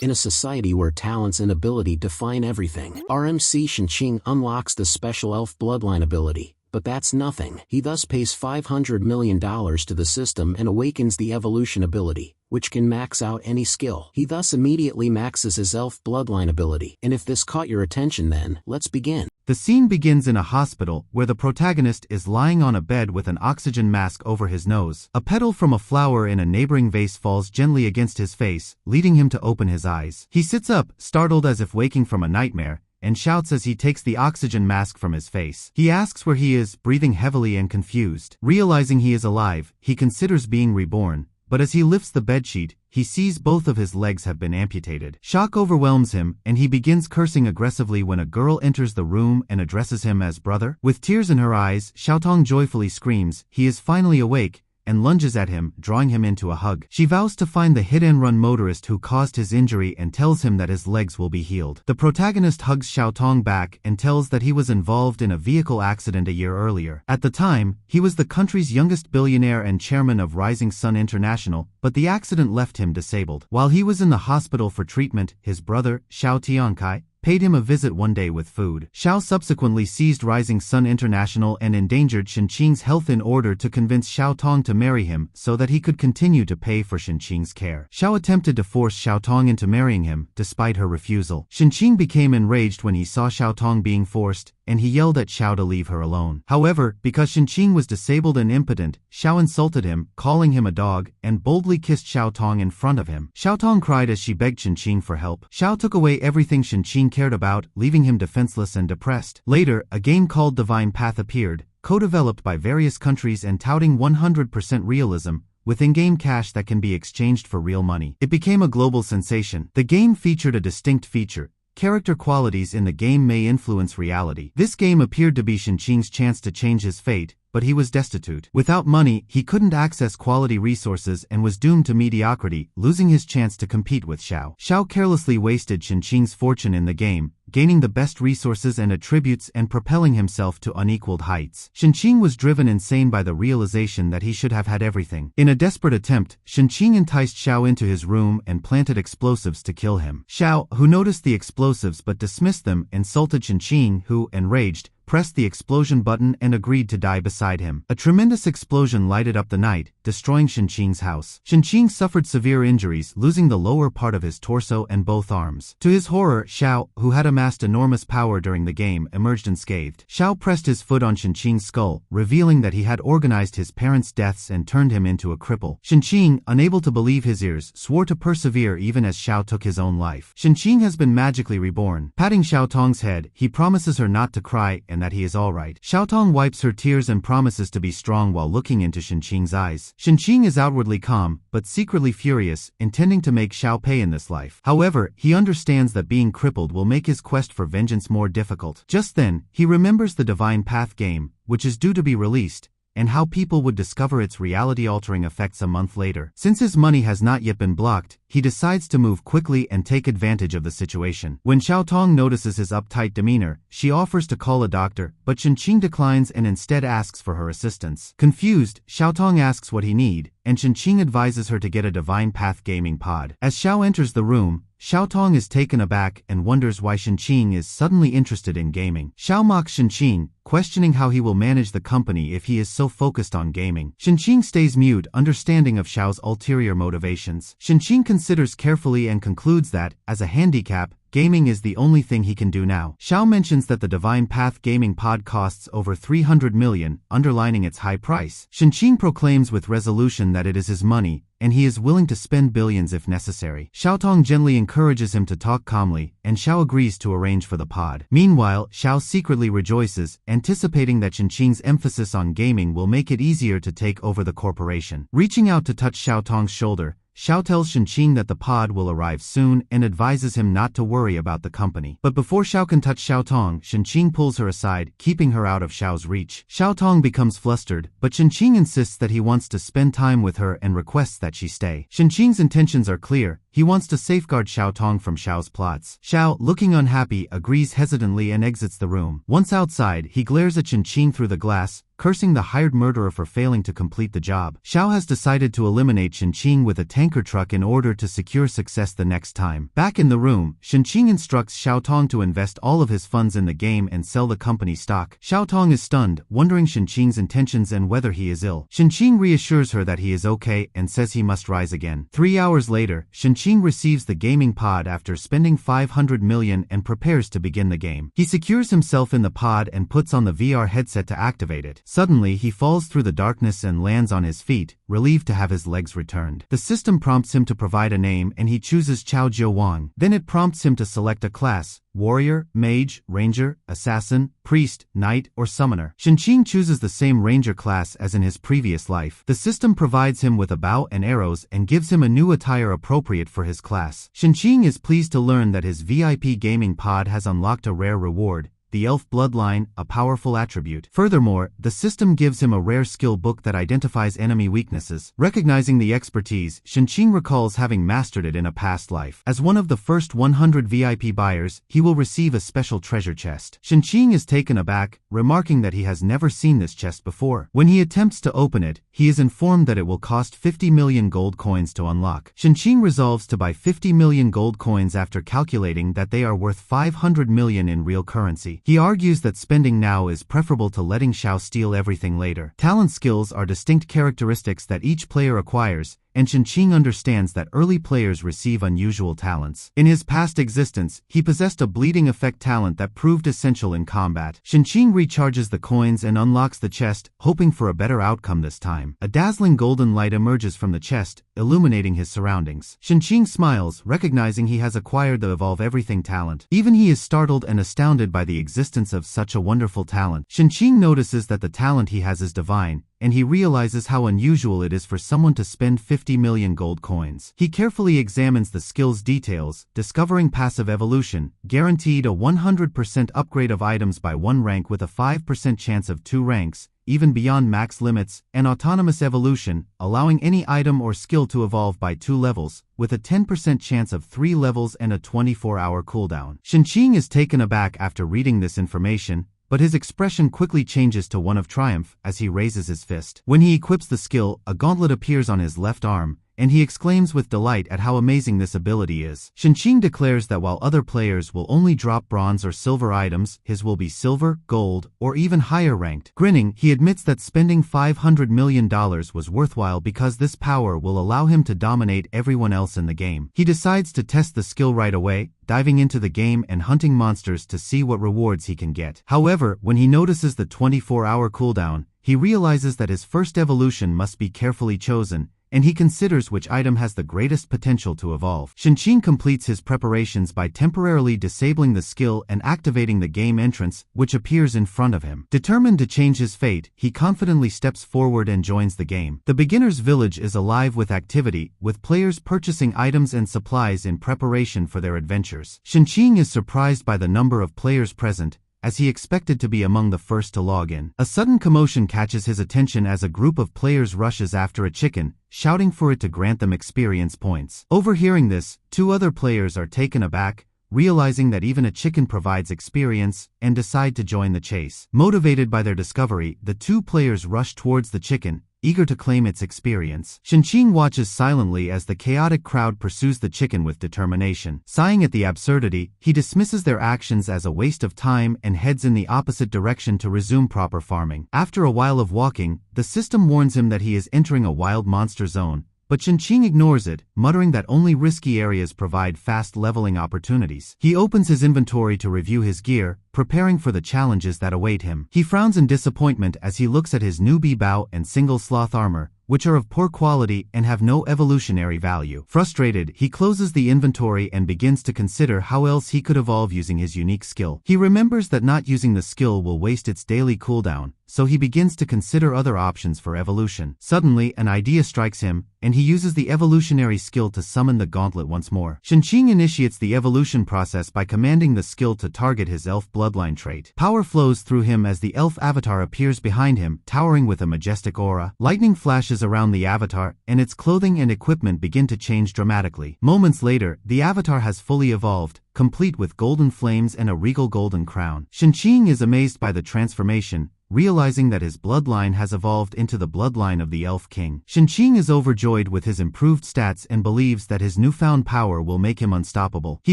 In a society where talents and ability define everything, RMC Shinching unlocks the special elf bloodline ability. But that's nothing. He thus pays $500 million to the system and awakens the evolution ability, which can max out any skill. He thus immediately maxes his elf bloodline ability. And if this caught your attention, then let's begin. The scene begins in a hospital where the protagonist is lying on a bed with an oxygen mask over his nose. A petal from a flower in a neighboring vase falls gently against his face, leading him to open his eyes. He sits up, startled as if waking from a nightmare, and shouts as he takes the oxygen mask from his face. He asks where he is, breathing heavily and confused. Realizing he is alive, he considers being reborn, but as he lifts the bedsheet, he sees both of his legs have been amputated. Shock overwhelms him, and he begins cursing aggressively when a girl enters the room and addresses him as brother. With tears in her eyes, Xiaotong joyfully screams he is finally awake, and lunges at him, drawing him into a hug. She vows to find the hit-and-run motorist who caused his injury and tells him that his legs will be healed. The protagonist hugs Xiaotong back and tells that he was involved in a vehicle accident a year earlier. At the time, he was the country's youngest billionaire and chairman of Rising Sun International, but the accident left him disabled. While he was in the hospital for treatment, his brother, Xiao Tiankai, paid him a visit one day with food. Xiao subsequently seized Rising Sun International and endangered Shinqing's health in order to convince Xiaotong to marry him so that he could continue to pay for Shinqing's care. Xiao attempted to force Xiaotong into marrying him, despite her refusal. Shinqing became enraged when he saw Xiaotong being forced, and he yelled at Xiao to leave her alone. However, because Shinqing was disabled and impotent, Xiao insulted him, calling him a dog, and boldly kissed Xiaotong in front of him. Xiaotong cried as she begged Shinqing for help. Xiao took away everything Shinqing cared about, leaving him defenseless and depressed. Later, a game called Divine Path appeared, co-developed by various countries and touting 100% realism, with in-game cash that can be exchanged for real money. It became a global sensation. The game featured a distinct feature. Character qualities in the game may influence reality. This game appeared to be Shinqing's chance to change his fate, but he was destitute. Without money, he couldn't access quality resources and was doomed to mediocrity, losing his chance to compete with Xiao. Xiao carelessly wasted Shinqing's fortune in the game, gaining the best resources and attributes and propelling himself to unequaled heights. Shinqing was driven insane by the realization that he should have had everything. In a desperate attempt, Shinqing enticed Xiao into his room and planted explosives to kill him. Xiao, who noticed the explosives but dismissed them, insulted Shinqing, who, enraged, pressed the explosion button and agreed to die beside him. A tremendous explosion lighted up the night, destroying Shinqing's house. Shinqing suffered severe injuries, losing the lower part of his torso and both arms. To his horror, Xiao, who had amassed enormous power during the game, emerged unscathed. Xiao pressed his foot on Shinqing's skull, revealing that he had organized his parents' deaths and turned him into a cripple. Shinqing, unable to believe his ears, swore to persevere even as Xiao took his own life. Shinqing has been magically reborn. Patting Xiaotong's head, he promises her not to cry and that he is alright. Xiaotong wipes her tears and promises to be strong while looking into Shinqing's eyes. Shinqing is outwardly calm, but secretly furious, intending to make Xiao pay in this life. However, he understands that being crippled will make his quest for vengeance more difficult. Just then, he remembers the Divine Path game, which is due to be released, and how people would discover its reality-altering effects a month later. Since his money has not yet been blocked, he decides to move quickly and take advantage of the situation. When Xiaotong notices his uptight demeanor, she offers to call a doctor, but Shinqing declines and instead asks for her assistance. Confused, Xiaotong asks what he needs, and Shinqing advises her to get a Divine Path gaming pod. As Xiao enters the room, Xiaotong is taken aback and wonders why Shinqing is suddenly interested in gaming. Xiao mocks Shinqing, questioning how he will manage the company if he is so focused on gaming. Shinqing stays mute, understanding of Xiao's ulterior motivations. Shinqing considers carefully and concludes that, as a handicap, gaming is the only thing he can do now. Xiao mentions that the Divine Path gaming pod costs over 300 million, underlining its high price. Shinqing proclaims with resolution that it is his money, and he is willing to spend billions if necessary. Xiaotong gently encourages him to talk calmly, and Xiao agrees to arrange for the pod. Meanwhile, Xiao secretly rejoices, anticipating that Shinqing's emphasis on gaming will make it easier to take over the corporation. Reaching out to touch Xiaotong's shoulder, Xiao tells Shinqing that the pod will arrive soon and advises him not to worry about the company. But before Xiao can touch Xiaotong, Shinqing pulls her aside, keeping her out of Xiao's reach. Xiaotong becomes flustered, but Shinqing insists that he wants to spend time with her and requests that she stay. Shinqing's intentions are clear. he wants to safeguard Xiao Tong from Xiao's plots. Xiao, looking unhappy, agrees hesitantly and exits the room. Once outside, he glares at Qingqing through the glass, cursing the hired murderer for failing to complete the job. Xiao has decided to eliminate Qingqing with a tanker truck in order to secure success the next time. Back in the room, Qingqing instructs Xiao Tong to invest all of his funds in the game and sell the company stock. Xiao Tong is stunned, wondering Qingqing's intentions and whether he is ill. Qingqing reassures her that he is okay and says he must rise again. 3 hours later, Qingqing receives the gaming pod after spending 500 million and prepares to begin the game. He secures himself in the pod and puts on the VR headset to activate it. Suddenly, he falls through the darkness and lands on his feet, relieved to have his legs returned. The system prompts him to provide a name and he chooses Chao Jiu Wang. Then it prompts him to select a class: warrior, mage, ranger, assassin, priest, knight, or summoner. Qingqing chooses the same ranger class as in his previous life. The system provides him with a bow and arrows and gives him a new attire appropriate for his class. Qingqing is pleased to learn that his VIP gaming pod has unlocked a rare reward: the elf bloodline, a powerful attribute. Furthermore, the system gives him a rare skill book that identifies enemy weaknesses. Recognizing the expertise, Qingqing recalls having mastered it in a past life. As one of the first 100 VIP buyers, he will receive a special treasure chest. Qingqing is taken aback, remarking that he has never seen this chest before. When he attempts to open it, he is informed that it will cost 50 million gold coins to unlock. Qingqing resolves to buy 50 million gold coins after calculating that they are worth 500 million in real currency. He argues that spending now is preferable to letting Xiao steal everything later. Talent skills are distinct characteristics that each player acquires, and Qingqing understands that early players receive unusual talents. In his past existence, he possessed a bleeding effect talent that proved essential in combat. Qingqing recharges the coins and unlocks the chest, hoping for a better outcome this time. A dazzling golden light emerges from the chest, illuminating his surroundings. Qingqing smiles, recognizing he has acquired the Evolve Everything talent. Even he is startled and astounded by the existence of such a wonderful talent. Qingqing notices that the talent he has is divine, and he realizes how unusual it is for someone to spend 50 million gold coins. He carefully examines the skill's details, discovering passive evolution, guaranteed a 100% upgrade of items by 1 rank with a 5% chance of 2 ranks, even beyond max limits, and autonomous evolution, allowing any item or skill to evolve by 2 levels, with a 10% chance of 3 levels and a 24-hour cooldown. Qingqing is taken aback after reading this information, but his expression quickly changes to one of triumph as he raises his fist. When he equips the skill, a gauntlet appears on his left arm, and he exclaims with delight at how amazing this ability is. Qingqing declares that while other players will only drop bronze or silver items, his will be silver, gold, or even higher ranked. Grinning, he admits that spending $500 million was worthwhile because this power will allow him to dominate everyone else in the game. He decides to test the skill right away, diving into the game and hunting monsters to see what rewards he can get. However, when he notices the 24-hour cooldown, he realizes that his first evolution must be carefully chosen, and he considers which item has the greatest potential to evolve. Qingqing completes his preparations by temporarily disabling the skill and activating the game entrance, which appears in front of him. Determined to change his fate, he confidently steps forward and joins the game. The beginner's village is alive with activity, with players purchasing items and supplies in preparation for their adventures. Qingqing is surprised by the number of players present, as he expected to be among the first to log in. A sudden commotion catches his attention as a group of players rushes after a chicken, shouting for it to grant them experience points. Overhearing this, 2 other players are taken aback, realizing that even a chicken provides experience, and decide to join the chase. Motivated by their discovery, the 2 players rush towards the chicken, eager to claim its experience. Qingqing watches silently as the chaotic crowd pursues the chicken with determination. Sighing at the absurdity, he dismisses their actions as a waste of time and heads in the opposite direction to resume proper farming. After a while of walking, the system warns him that he is entering a wild monster zone, but Qingqing ignores it, muttering that only risky areas provide fast leveling opportunities. He opens his inventory to review his gear, preparing for the challenges that await him. He frowns in disappointment as he looks at his newbie bow and single sloth armor, which are of poor quality and have no evolutionary value. Frustrated, he closes the inventory and begins to consider how else he could evolve using his unique skill. He remembers that not using the skill will waste its daily cooldown, so he begins to consider other options for evolution. Suddenly, an idea strikes him, and he uses the evolutionary skill to summon the gauntlet once more. Shenqing initiates the evolution process by commanding the skill to target his elf bloodline trait. Power flows through him as the elf avatar appears behind him, towering with a majestic aura. Lightning flashes around the avatar, and its clothing and equipment begin to change dramatically. Moments later, the avatar has fully evolved, complete with golden flames and a regal golden crown. Shenqing is amazed by the transformation, realizing that his bloodline has evolved into the bloodline of the Elf King. Shenqing is overjoyed with his improved stats and believes that his newfound power will make him unstoppable. He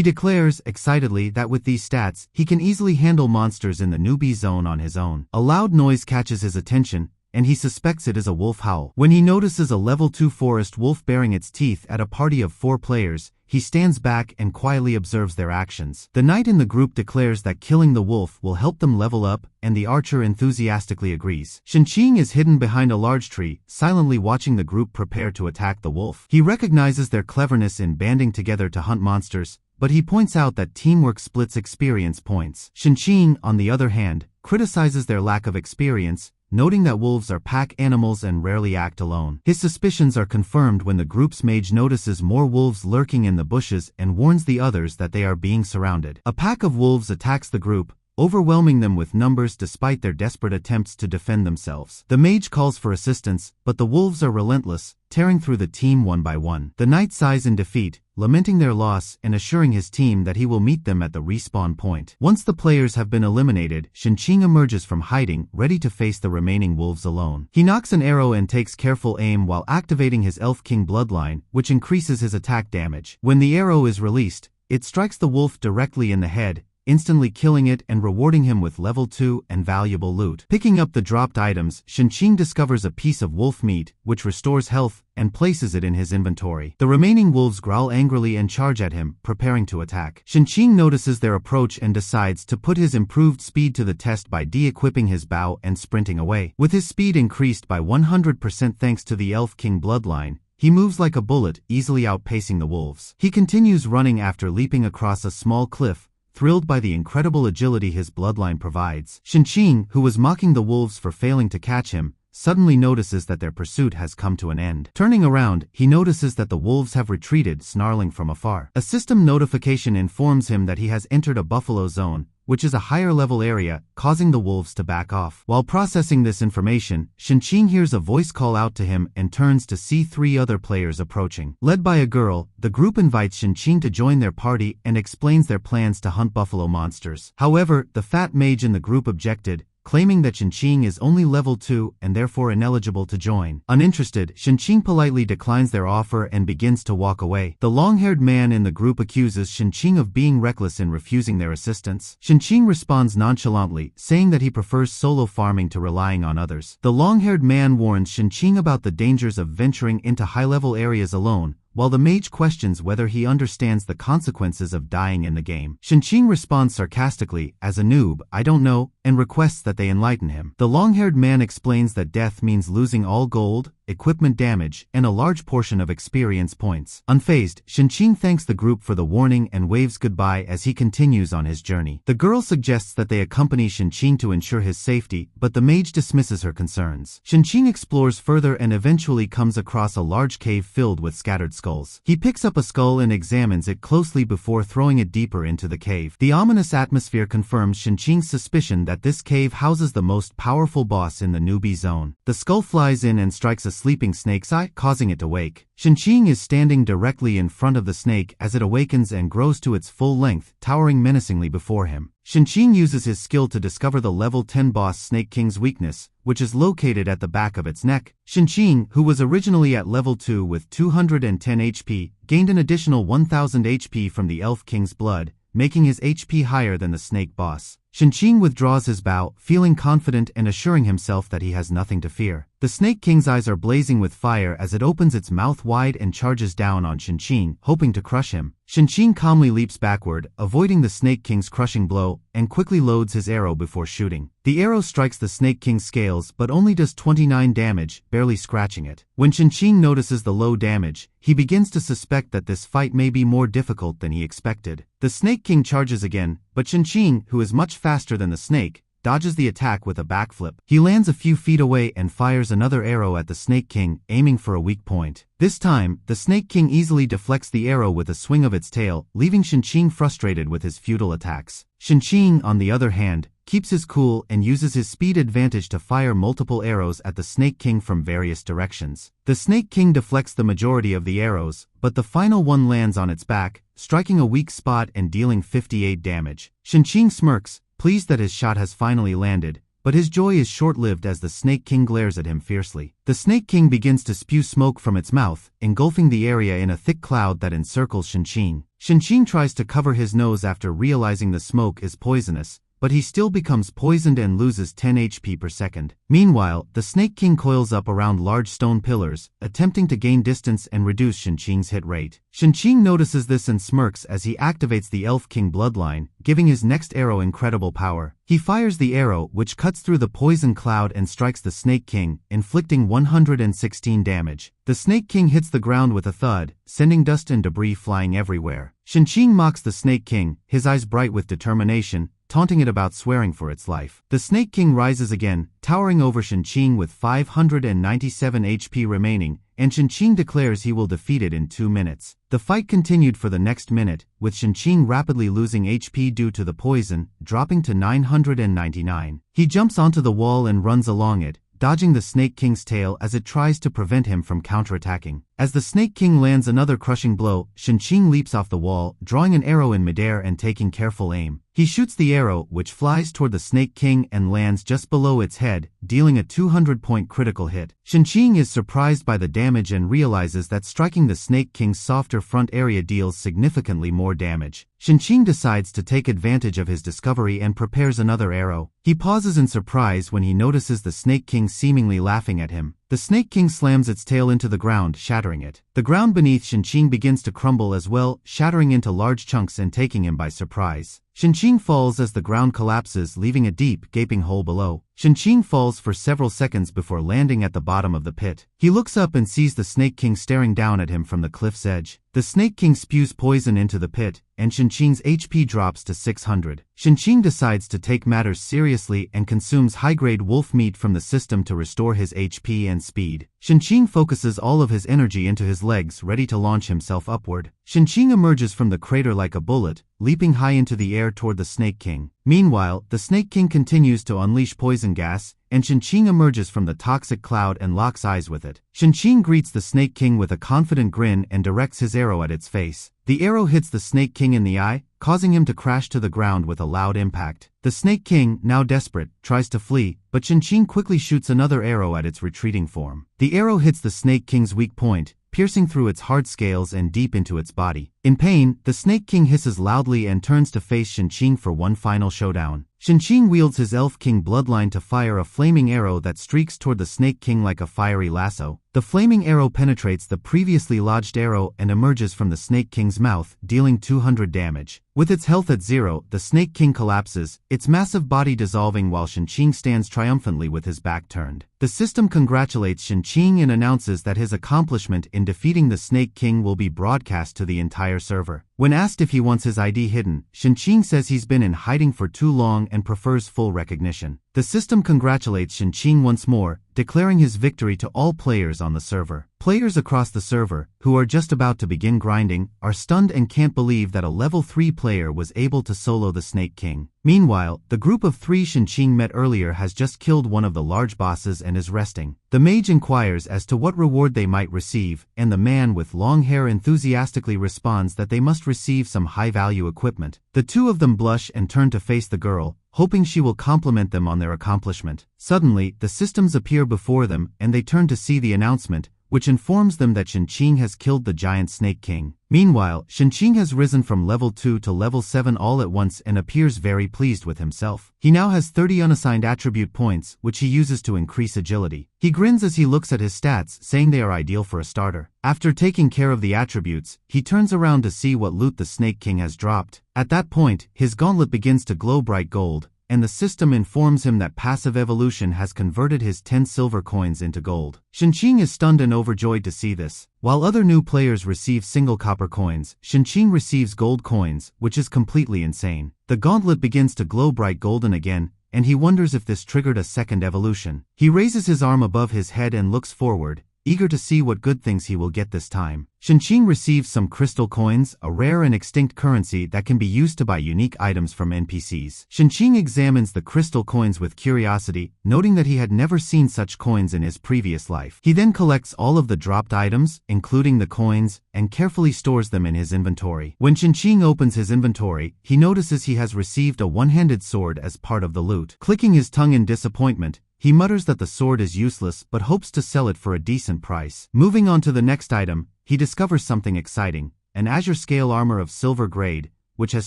declares, excitedly, that with these stats, he can easily handle monsters in the newbie zone on his own. A loud noise catches his attention, and he suspects it is a wolf howl. When he notices a level 2 forest wolf baring its teeth at a party of 4 players, he stands back and quietly observes their actions. The knight in the group declares that killing the wolf will help them level up, and the archer enthusiastically agrees. Shenqing is hidden behind a large tree, silently watching the group prepare to attack the wolf. He recognizes their cleverness in banding together to hunt monsters, but he points out that teamwork splits experience points. Shenqing, on the other hand, criticizes their lack of experience, noting that wolves are pack animals and rarely act alone. His suspicions are confirmed when the group's mage notices more wolves lurking in the bushes and warns the others that they are being surrounded. A pack of wolves attacks the group, overwhelming them with numbers despite their desperate attempts to defend themselves. The mage calls for assistance, but the wolves are relentless, tearing through the team one by one. The knight sighs in defeat, lamenting their loss and assuring his team that he will meet them at the respawn point. Once the players have been eliminated, Shenqing emerges from hiding, ready to face the remaining wolves alone. He knocks an arrow and takes careful aim while activating his Elf King bloodline, which increases his attack damage. When the arrow is released, it strikes the wolf directly in the head, instantly killing it and rewarding him with level 2 and valuable loot. Picking up the dropped items, Shenqing discovers a piece of wolf meat, which restores health, and places it in his inventory. The remaining wolves growl angrily and charge at him, preparing to attack. Shenqing notices their approach and decides to put his improved speed to the test by de-equipping his bow and sprinting away. With his speed increased by 100% thanks to the Elf King bloodline, he moves like a bullet, easily outpacing the wolves. He continues running after leaping across a small cliff, thrilled by the incredible agility his bloodline provides. Shenqing, who was mocking the wolves for failing to catch him, suddenly notices that their pursuit has come to an end. Turning around, he notices that the wolves have retreated, snarling from afar. A system notification informs him that he has entered a buffalo zone, which is a higher level area, causing the wolves to back off. While processing this information, Shenqing hears a voice call out to him and turns to see 3 other players approaching. Led by a girl, the group invites Shenqing to join their party and explains their plans to hunt buffalo monsters. However, the fat mage in the group objected, claiming that Shenqing is only level 2 and therefore ineligible to join. Uninterested, Shenqing politely declines their offer and begins to walk away. The long-haired man in the group accuses Shenqing of being reckless in refusing their assistance. Shenqing responds nonchalantly, saying that he prefers solo farming to relying on others. The long-haired man warns Shenqing about the dangers of venturing into high-level areas alone, while the mage questions whether he understands the consequences of dying in the game. Shenqing responds sarcastically, "As a noob, I don't know," and requests that they enlighten him. The long-haired man explains that death means losing all gold, equipment damage, and a large portion of experience points. Unfazed, Shenqing thanks the group for the warning and waves goodbye as he continues on his journey. The girl suggests that they accompany Shenqing to ensure his safety, but the mage dismisses her concerns. Shenqing explores further and eventually comes across a large cave filled with scattered skulls. He picks up a skull and examines it closely before throwing it deeper into the cave. The ominous atmosphere confirms Shenqing's suspicion that this cave houses the most powerful boss in the newbie zone. The skull flies in and strikes a sleeping snake's eye, causing it to wake. Shenqing is standing directly in front of the snake as it awakens and grows to its full length, towering menacingly before him. Shenqing uses his skill to discover the level 10 boss Snake King's weakness, which is located at the back of its neck. Shenqing, who was originally at level 2 with 210 HP, gained an additional 1000 HP from the Elf King's blood, making his HP higher than the snake boss. Shenqing withdraws his bow, feeling confident and assuring himself that he has nothing to fear. The Snake King's eyes are blazing with fire as it opens its mouth wide and charges down on Shenqing, hoping to crush him. Shenqing calmly leaps backward, avoiding the Snake King's crushing blow, and quickly loads his arrow before shooting. The arrow strikes the Snake King's scales but only does 29 damage, barely scratching it. When Shenqing notices the low damage, he begins to suspect that this fight may be more difficult than he expected. The Snake King charges again, but Shenqing, who is much faster than the snake, dodges the attack with a backflip. He lands a few feet away and fires another arrow at the Snake King, aiming for a weak point. This time, the Snake King easily deflects the arrow with a swing of its tail, leaving Shinching frustrated with his futile attacks. Shinching, on the other hand, keeps his cool and uses his speed advantage to fire multiple arrows at the Snake King from various directions. The Snake King deflects the majority of the arrows, but the final one lands on its back, striking a weak spot and dealing 58 damage. Shinching smirks, pleased that his shot has finally landed, but his joy is short-lived as the Snake King glares at him fiercely. The Snake King begins to spew smoke from its mouth, engulfing the area in a thick cloud that encircles Shinching. Shinching tries to cover his nose after realizing the smoke is poisonous, but he still becomes poisoned and loses 10 HP per second. Meanwhile, the Snake King coils up around large stone pillars, attempting to gain distance and reduce Shinching's hit rate. Shinching notices this and smirks as he activates the Elf King bloodline, giving his next arrow incredible power. He fires the arrow, which cuts through the poison cloud and strikes the Snake King, inflicting 116 damage. The Snake King hits the ground with a thud, sending dust and debris flying everywhere. Shinching mocks the Snake King, his eyes bright with determination, taunting it about swearing for its life. The Snake King rises again, towering over Shinching with 597 HP remaining, and Shinching declares he will defeat it in 2 minutes. The fight continued for the next minute, with Shinching rapidly losing HP due to the poison, dropping to 999. He jumps onto the wall and runs along it, dodging the Snake King's tail as it tries to prevent him from counterattacking. As the Snake King lands another crushing blow, Shinching leaps off the wall, drawing an arrow in midair and taking careful aim. He shoots the arrow, which flies toward the Snake King and lands just below its head, dealing a 200-point critical hit. Shinching is surprised by the damage and realizes that striking the Snake King's softer front area deals significantly more damage. Shinching decides to take advantage of his discovery and prepares another arrow. He pauses in surprise when he notices the Snake King seemingly laughing at him. The Snake King slams its tail into the ground, shattering it. The ground beneath Shinching begins to crumble as well, shattering into large chunks and taking him by surprise. Shinching falls as the ground collapses, leaving a deep, gaping hole below. Shinching falls for several seconds before landing at the bottom of the pit. He looks up and sees the Snake King staring down at him from the cliff's edge. The Snake King spews poison into the pit, and Shinching's HP drops to 600. Shinching decides to take matters seriously and consumes high-grade wolf meat from the system to restore his HP and speed. Shinching focuses all of his energy into his legs, ready to launch himself upward. Shinching emerges from the crater like a bullet, leaping high into the air toward the Snake King. Meanwhile, the Snake King continues to unleash poison gas, and Shinching emerges from the toxic cloud and locks eyes with it. Shinching greets the Snake King with a confident grin and directs his arrow at its face. The arrow hits the Snake King in the eye, causing him to crash to the ground with a loud impact. The Snake King, now desperate, tries to flee, but Shinching quickly shoots another arrow at its retreating form. The arrow hits the Snake King's weak point, piercing through its hard scales and deep into its body. In pain, the Snake King hisses loudly and turns to face Shinching for one final showdown. Shinching wields his Elf King bloodline to fire a flaming arrow that streaks toward the Snake King like a fiery lasso. The flaming arrow penetrates the previously lodged arrow and emerges from the Snake King's mouth, dealing 200 damage. With its health at 0, the Snake King collapses, its massive body dissolving while Shinching stands triumphantly with his back turned. The system congratulates Shinching and announces that his accomplishment in defeating the Snake King will be broadcast to the entire server. When asked if he wants his ID hidden, Shinching says he's been in hiding for too long and prefers full recognition. The system congratulates Shinching once more, declaring his victory to all players on the server. Players across the server, who are just about to begin grinding, are stunned and can't believe that a level 3 player was able to solo the Snake King. Meanwhile, the group of 3 Shinching met earlier has just killed one of the large bosses and is resting. The mage inquires as to what reward they might receive, and the man with long hair enthusiastically responds that they must receive some high-value equipment. The two of them blush and turn to face the girl, hoping she will compliment them on their accomplishment. Suddenly, the systems appear before them, and they turn to see the announcement, which informs them that Shinching has killed the giant Snake King. Meanwhile, Shinching has risen from level 2 to level 7 all at once and appears very pleased with himself. He now has 30 unassigned attribute points, which he uses to increase agility. He grins as he looks at his stats, saying they are ideal for a starter. After taking care of the attributes, he turns around to see what loot the Snake King has dropped. At that point, his gauntlet begins to glow bright gold, and the system informs him that passive evolution has converted his 10 silver coins into gold. Shinching is stunned and overjoyed to see this. While other new players receive single copper coins, Shinching receives gold coins, which is completely insane. The gauntlet begins to glow bright golden again, and he wonders if this triggered a second evolution. He raises his arm above his head and looks forward, eager to see what good things he will get this time. Shinching receives some crystal coins, a rare and extinct currency that can be used to buy unique items from NPCs. Shinching examines the crystal coins with curiosity, noting that he had never seen such coins in his previous life. He then collects all of the dropped items, including the coins, and carefully stores them in his inventory. When Shinching opens his inventory, he notices he has received a one-handed sword as part of the loot. Clicking his tongue in disappointment, he mutters that the sword is useless but hopes to sell it for a decent price. Moving on to the next item, he discovers something exciting, an Azure scale armor of silver grade, which has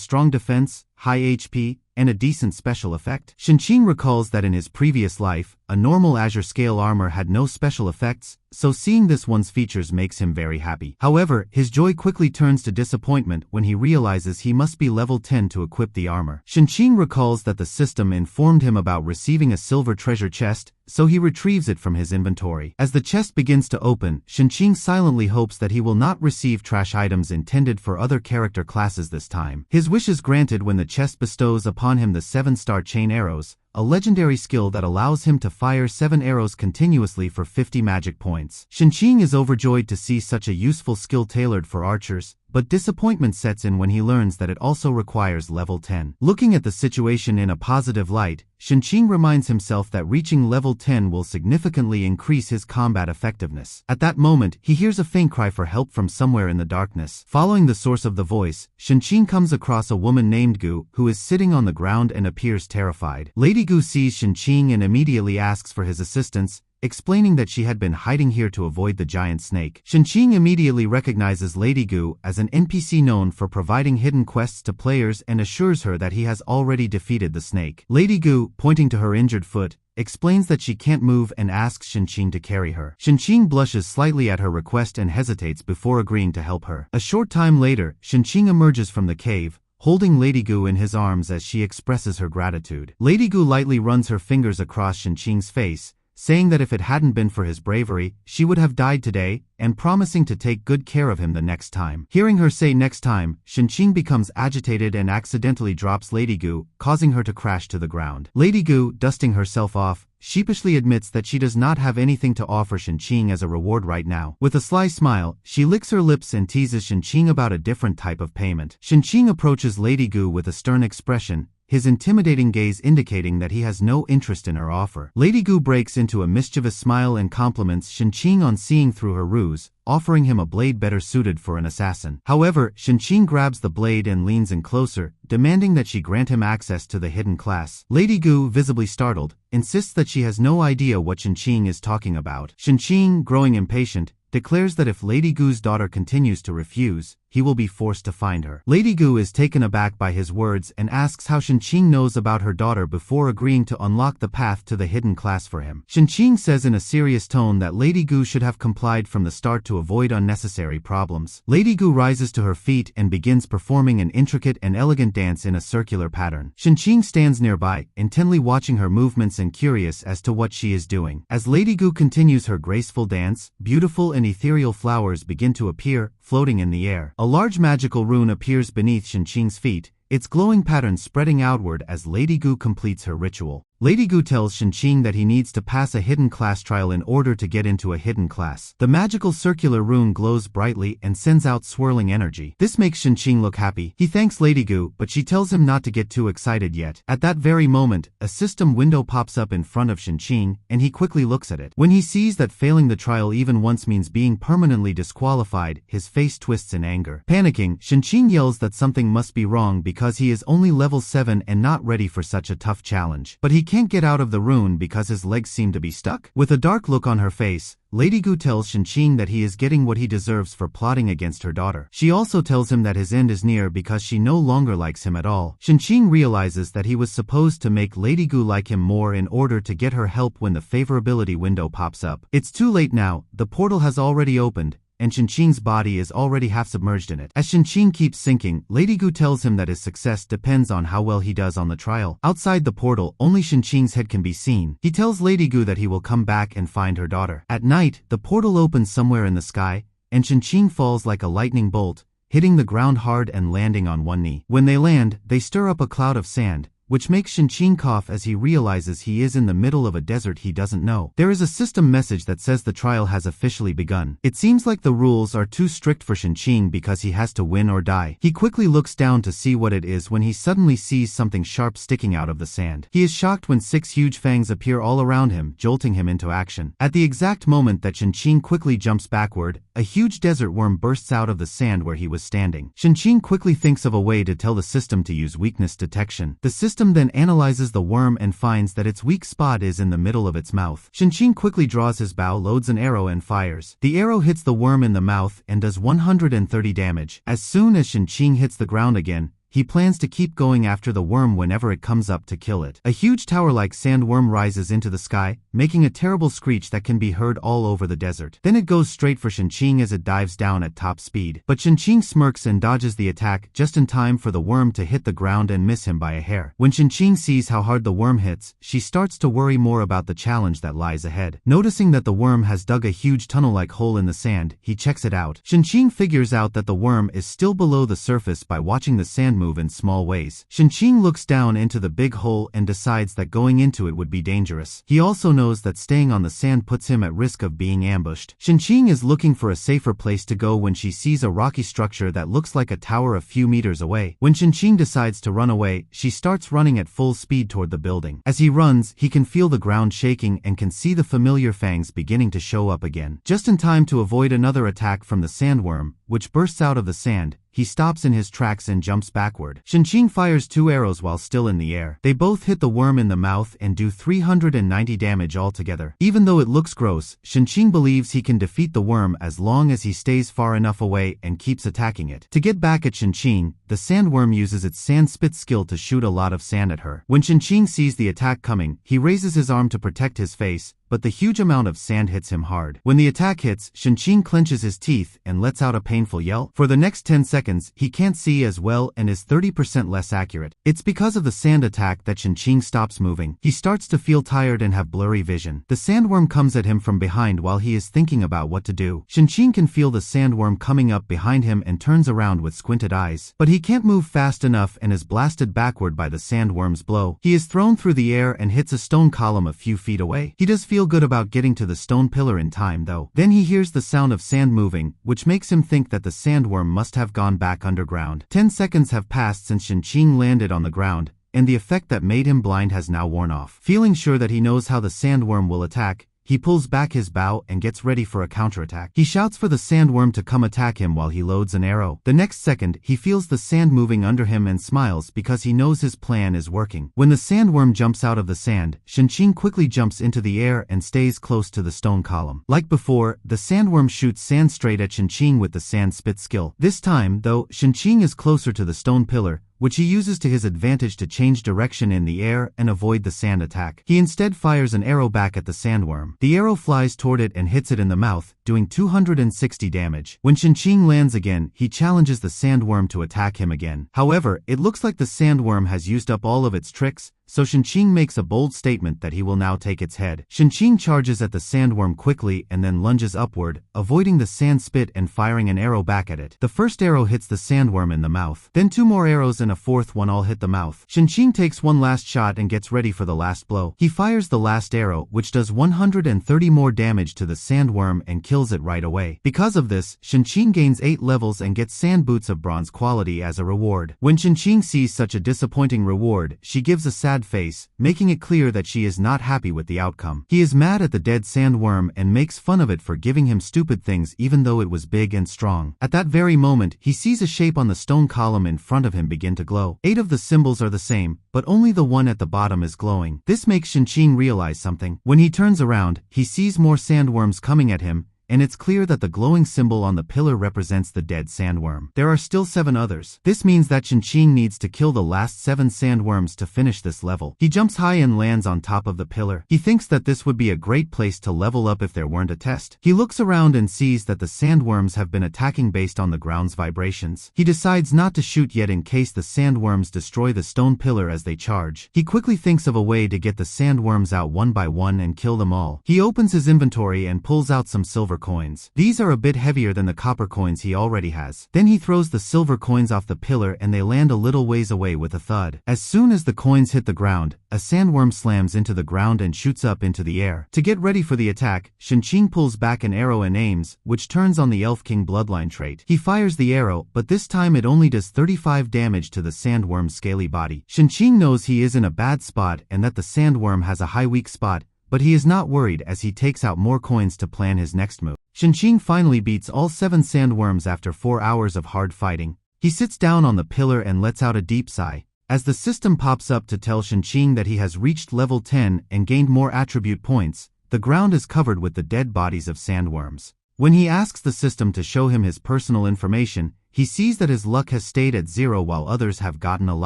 strong defense, high HP, and a decent special effect. Shinching recalls that in his previous life, a normal Azure scale armor had no special effects, so seeing this one's features makes him very happy. However, his joy quickly turns to disappointment when he realizes he must be level 10 to equip the armor. Shinching recalls that the system informed him about receiving a silver treasure chest, so he retrieves it from his inventory. As the chest begins to open, Shinching silently hopes that he will not receive trash items intended for other character classes this time. His wish is granted when the chest bestows upon him the 7-star chain arrows, a legendary skill that allows him to fire 7 arrows continuously for 50 magic points. Shinching is overjoyed to see such a useful skill tailored for archers, but disappointment sets in when he learns that it also requires level 10. Looking at the situation in a positive light, Shinching reminds himself that reaching level 10 will significantly increase his combat effectiveness. At that moment, he hears a faint cry for help from somewhere in the darkness. Following the source of the voice, Shinching comes across a woman named Gu, who is sitting on the ground and appears terrified. Lady Gu sees Shinching and immediately asks for his assistance, explaining that she had been hiding here to avoid the giant snake. Shinching immediately recognizes Lady Gu as an NPC known for providing hidden quests to players and assures her that he has already defeated the snake. Lady Gu, pointing to her injured foot, explains that she can't move and asks Shinching to carry her. Shinching blushes slightly at her request and hesitates before agreeing to help her. A short time later, Shinching emerges from the cave, holding Lady Gu in his arms as she expresses her gratitude. Lady Gu lightly runs her fingers across Shinching's face, saying that if it hadn't been for his bravery, she would have died today, and promising to take good care of him the next time. Hearing her say next time, Shinching becomes agitated and accidentally drops Lady Gu, causing her to crash to the ground. Lady Gu, dusting herself off, sheepishly admits that she does not have anything to offer Shinching as a reward right now. With a sly smile, she licks her lips and teases Shinching about a different type of payment. Shinching approaches Lady Gu with a stern expression, his intimidating gaze indicating that he has no interest in her offer. Lady Gu breaks into a mischievous smile and compliments Shinching on seeing through her ruse, offering him a blade better suited for an assassin. However, Shinching grabs the blade and leans in closer, demanding that she grant him access to the hidden class. Lady Gu, visibly startled, insists that she has no idea what Shinching is talking about. Shinching, growing impatient, declares that if Lady Gu's daughter continues to refuse, he will be forced to find her. Lady Gu is taken aback by his words and asks how Shinching knows about her daughter before agreeing to unlock the path to the hidden class for him. Shinching says in a serious tone that Lady Gu should have complied from the start to avoid unnecessary problems. Lady Gu rises to her feet and begins performing an intricate and elegant dance in a circular pattern. Shinching stands nearby, intently watching her movements and curious as to what she is doing. As Lady Gu continues her graceful dance, beautiful and ethereal flowers begin to appear, floating in the air. A large magical rune appears beneath Shinching's feet, its glowing pattern spreading outward as Lady Gu completes her ritual. Lady Gu tells Shinching that he needs to pass a hidden class trial in order to get into a hidden class. The magical circular rune glows brightly and sends out swirling energy. This makes Shinching look happy. He thanks Lady Gu, but she tells him not to get too excited yet. At that very moment, a system window pops up in front of Shinching, and he quickly looks at it. When he sees that failing the trial even once means being permanently disqualified, his face twists in anger. Panicking, Shinching yells that something must be wrong because he is only level 7 and not ready for such a tough challenge. But he can't get out of the rune because his legs seem to be stuck. With a dark look on her face, Lady Gu tells Shinching that he is getting what he deserves for plotting against her daughter. She also tells him that his end is near because she no longer likes him at all. Shinching realizes that he was supposed to make Lady Gu like him more in order to get her help when the favorability window pops up. It's too late now, the portal has already opened, and Shinching's body is already half submerged in it. As Shinching keeps sinking, Lady Gu tells him that his success depends on how well he does on the trial. Outside the portal, only Shinching's head can be seen. He tells Lady Gu that he will come back and find her daughter. At night, the portal opens somewhere in the sky, and Shinching falls like a lightning bolt, hitting the ground hard and landing on one knee. When they land, they stir up a cloud of sand, which makes Shinqing cough as he realizes he is in the middle of a desert he doesn't know. There is a system message that says the trial has officially begun. It seems like the rules are too strict for Shinqing because he has to win or die. He quickly looks down to see what it is when he suddenly sees something sharp sticking out of the sand. He is shocked when 6 huge fangs appear all around him, jolting him into action. At the exact moment that Shinqing quickly jumps backward, a huge desert worm bursts out of the sand where he was standing. Shinqing quickly thinks of a way to tell the system to use weakness detection. The system then analyzes the worm and finds that its weak spot is in the middle of its mouth. Shinqing quickly draws his bow, loads an arrow and fires. The arrow hits the worm in the mouth and does 130 damage. As soon as Shinqing hits the ground again, he plans to keep going after the worm whenever it comes up to kill it. A huge tower-like sandworm rises into the sky, making a terrible screech that can be heard all over the desert. Then it goes straight for Shinqing as it dives down at top speed. But Shinqing smirks and dodges the attack just in time for the worm to hit the ground and miss him by a hair. When Shinqing sees how hard the worm hits, she starts to worry more about the challenge that lies ahead. Noticing that the worm has dug a huge tunnel-like hole in the sand, he checks it out. Shinqing figures out that the worm is still below the surface by watching the sand move in small ways. Shinqing looks down into the big hole and decides that going into it would be dangerous. He also knows that staying on the sand puts him at risk of being ambushed. Shinqing is looking for a safer place to go when she sees a rocky structure that looks like a tower a few meters away. When Shinqing decides to run away, she starts running at full speed toward the building. As he runs, he can feel the ground shaking and can see the familiar fangs beginning to show up again. Just in time to avoid another attack from the sandworm, which bursts out of the sand, he stops in his tracks and jumps backward. Shinqing fires 2 arrows while still in the air. They both hit the worm in the mouth and do 390 damage altogether. Even though it looks gross, Shinqing believes he can defeat the worm as long as he stays far enough away and keeps attacking it. To get back at Shinqing, the sandworm uses its sand spit skill to shoot a lot of sand at her. When Shinqing sees the attack coming, he raises his arm to protect his face, but the huge amount of sand hits him hard. When the attack hits, Shinqing clenches his teeth and lets out a painful yell. For the next 10 seconds, he can't see as well and is 30% less accurate. It's because of the sand attack that Shinqing stops moving. He starts to feel tired and have blurry vision. The sandworm comes at him from behind while he is thinking about what to do. Shinqing can feel the sandworm coming up behind him and turns around with squinted eyes. But he can't move fast enough and is blasted backward by the sandworm's blow. He is thrown through the air and hits a stone column a few feet away. He does feel good about getting to the stone pillar in time though. Then he hears the sound of sand moving, which makes him think that the sandworm must have gone back underground. 10 seconds have passed since Shinqing landed on the ground, and the effect that made him blind has now worn off. Feeling sure that he knows how the sandworm will attack, he pulls back his bow and gets ready for a counterattack. He shouts for the sandworm to come attack him while he loads an arrow. The next second, he feels the sand moving under him and smiles because he knows his plan is working. When the sandworm jumps out of the sand, Shinqing quickly jumps into the air and stays close to the stone column. Like before, the sandworm shoots sand straight at Shinqing with the sand spit skill. This time, though, Shinqing is closer to the stone pillar, which he uses to his advantage to change direction in the air and avoid the sand attack. He instead fires an arrow back at the sandworm. The arrow flies toward it and hits it in the mouth, doing 260 damage. When Shinqing lands again, he challenges the sandworm to attack him again. However, it looks like the sandworm has used up all of its tricks, so Shinqing makes a bold statement that he will now take its head. Shinqing charges at the sandworm quickly and then lunges upward, avoiding the sand spit and firing an arrow back at it. The first arrow hits the sandworm in the mouth. Then 2 more arrows and a 4th one all hit the mouth. Shinqing takes one last shot and gets ready for the last blow. He fires the last arrow, which does 130 more damage to the sandworm and kills it right away. Because of this, Shinqing gains 8 levels and gets sand boots of bronze quality as a reward. When Shinqing sees such a disappointing reward, she gives a sad face, making it clear that she is not happy with the outcome. He is mad at the dead sandworm and makes fun of it for giving him stupid things even though it was big and strong. At that very moment, he sees a shape on the stone column in front of him begin to glow. 8 of the symbols are the same, but only the one at the bottom is glowing. This makes Shinqing realize something. When he turns around, he sees more sandworms coming at him, and it's clear that the glowing symbol on the pillar represents the dead sandworm. There are still 7 others. This means that Shinqing needs to kill the last 7 sandworms to finish this level. He jumps high and lands on top of the pillar. He thinks that this would be a great place to level up if there weren't a test. He looks around and sees that the sandworms have been attacking based on the ground's vibrations. He decides not to shoot yet in case the sandworms destroy the stone pillar as they charge. He quickly thinks of a way to get the sandworms out one by one and kill them all. He opens his inventory and pulls out some silver silver coins. These are a bit heavier than the copper coins he already has. Then he throws the silver coins off the pillar and they land a little ways away with a thud. As soon as the coins hit the ground, a sandworm slams into the ground and shoots up into the air. To get ready for the attack, Shinching pulls back an arrow and aims, which turns on the Elf King bloodline trait. He fires the arrow, but this time it only does 35 damage to the sandworm's scaly body. Shinching knows he is in a bad spot and that the sandworm has a high weak spot, but he is not worried as he takes out more coins to plan his next move. Shinching finally beats all 7 sandworms after 4 hours of hard fighting. He sits down on the pillar and lets out a deep sigh. As the system pops up to tell Shinching that he has reached level 10 and gained more attribute points, the ground is covered with the dead bodies of sandworms. When he asks the system to show him his personal information, he sees that his luck has stayed at 0 while others have gotten a